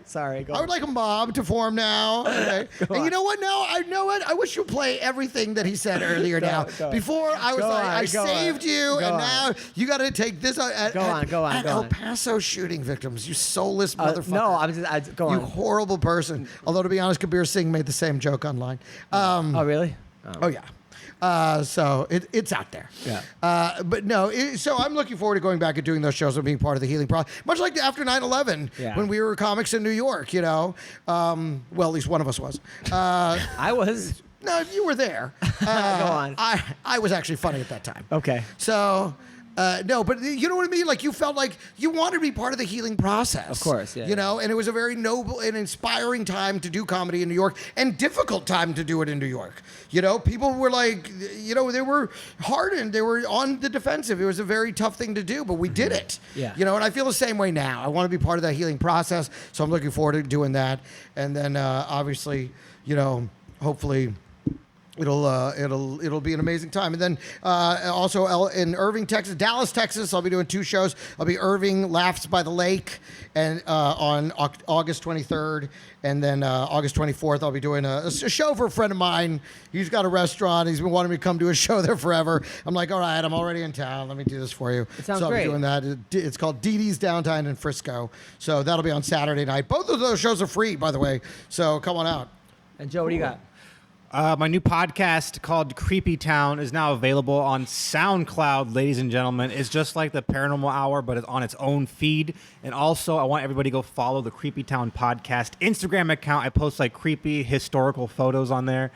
Sorry. Go I would like a mob to form now. Okay. And you know what? Now I know it. I wish you'd play everything that he said earlier. Now, go. before I was Go like, on, I go saved on. you, Go and on. now you got to take this. Go on. El Paso shooting victims. You soulless motherfucker. No, go You on. horrible person. Although to be honest, Kabir Singh made the same joke online. Oh, really? Oh yeah. So it's out there. Yeah. But no, so I'm looking forward to going back and doing those shows and being part of the healing process. Much like after 9/11, Yeah. when we were comics in New York, you know. Well, at least one of us was. I was. No, you were there. Go on. I was actually funny at that time. Okay. So, no, but you know what I mean? Like, you felt like you wanted to be part of the healing process. Of course, yeah. You know, and it was a very noble and inspiring time to do comedy in New York and difficult time to do it in New York. You know, people were like, you know, they were hardened. They were on the defensive. It was a very tough thing to do, but we did it. Yeah. You know, and I feel the same way now. I want to be part of that healing process, so I'm looking forward to doing that. And then, obviously, you know, hopefully it'll be an amazing time. And then also in Irving, Texas, Dallas, Texas, I'll be doing 2 shows. I'll be Irving Laughs by the Lake and on August 23rd, and then August 24th I'll be doing a show for a friend of mine. He's got a restaurant. He's been wanting me to come do a show there forever. I'm like, all right, I'm already in town. Let me do this for you. It sounds so I'll great. be doing that. It's called Dee Dee's Downtown in Frisco. So that'll be on Saturday night. Both of those shows are free, by the way. So come on out. And Joe, what do you got? My new podcast called Creepy Town is now available on SoundCloud, ladies and gentlemen. It's just like the Paranormal Hour, but it's on its own feed. And also, I want everybody to go follow the Creepy Town podcast Instagram account. I post like creepy historical photos on there.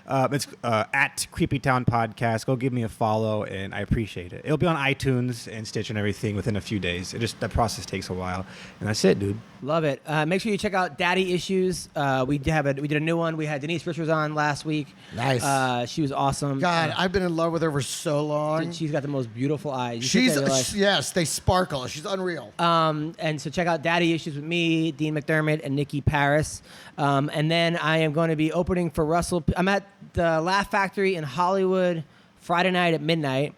It's at Creepytown Podcast. Go give me a follow, and I appreciate it. It'll be on iTunes and Stitch and everything within a few days. That process takes a while, and that's it, dude. Love it. Make sure you check out Daddy Issues. We did a new one. We had Denise Richards on last week. Nice. She was awesome. God, I've been in love with her for so long. Dude, she's got the most beautiful eyes. Yes, they sparkle. She's unreal. And so check out Daddy Issues with me, Dean McDermott, and Nikki Paris. And then I am going to be opening for Russell. I'm at the Laugh Factory in Hollywood Friday night at midnight.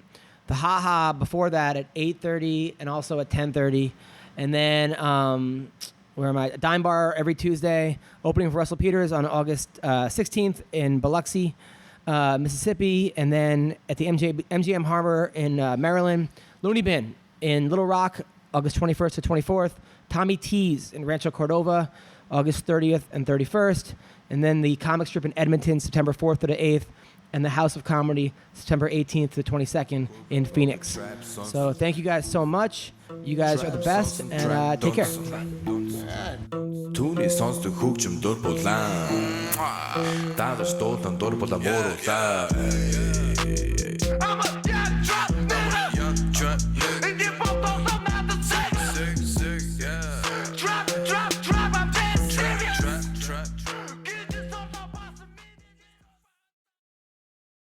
The Ha Ha before that at 8:30 and also at 10:30. And then where am I? Dime Bar every Tuesday. Opening for Russell Peters on August 16th in Biloxi, Mississippi. And then at the MGM Harbor in Maryland. Looney Bin in Little Rock, August 21st to 24th. Tommy T's in Rancho Cordova, August 30th and 31st. And then the Comic Strip in Edmonton, September 4th to the 8th. And the House of Comedy, September 18th to 22nd in Phoenix. So thank you guys so much. You guys are the best, and take care. Түүний сонсдог хөгжим дур булаа. Даадаш дуулан дур булаа мууруулаа.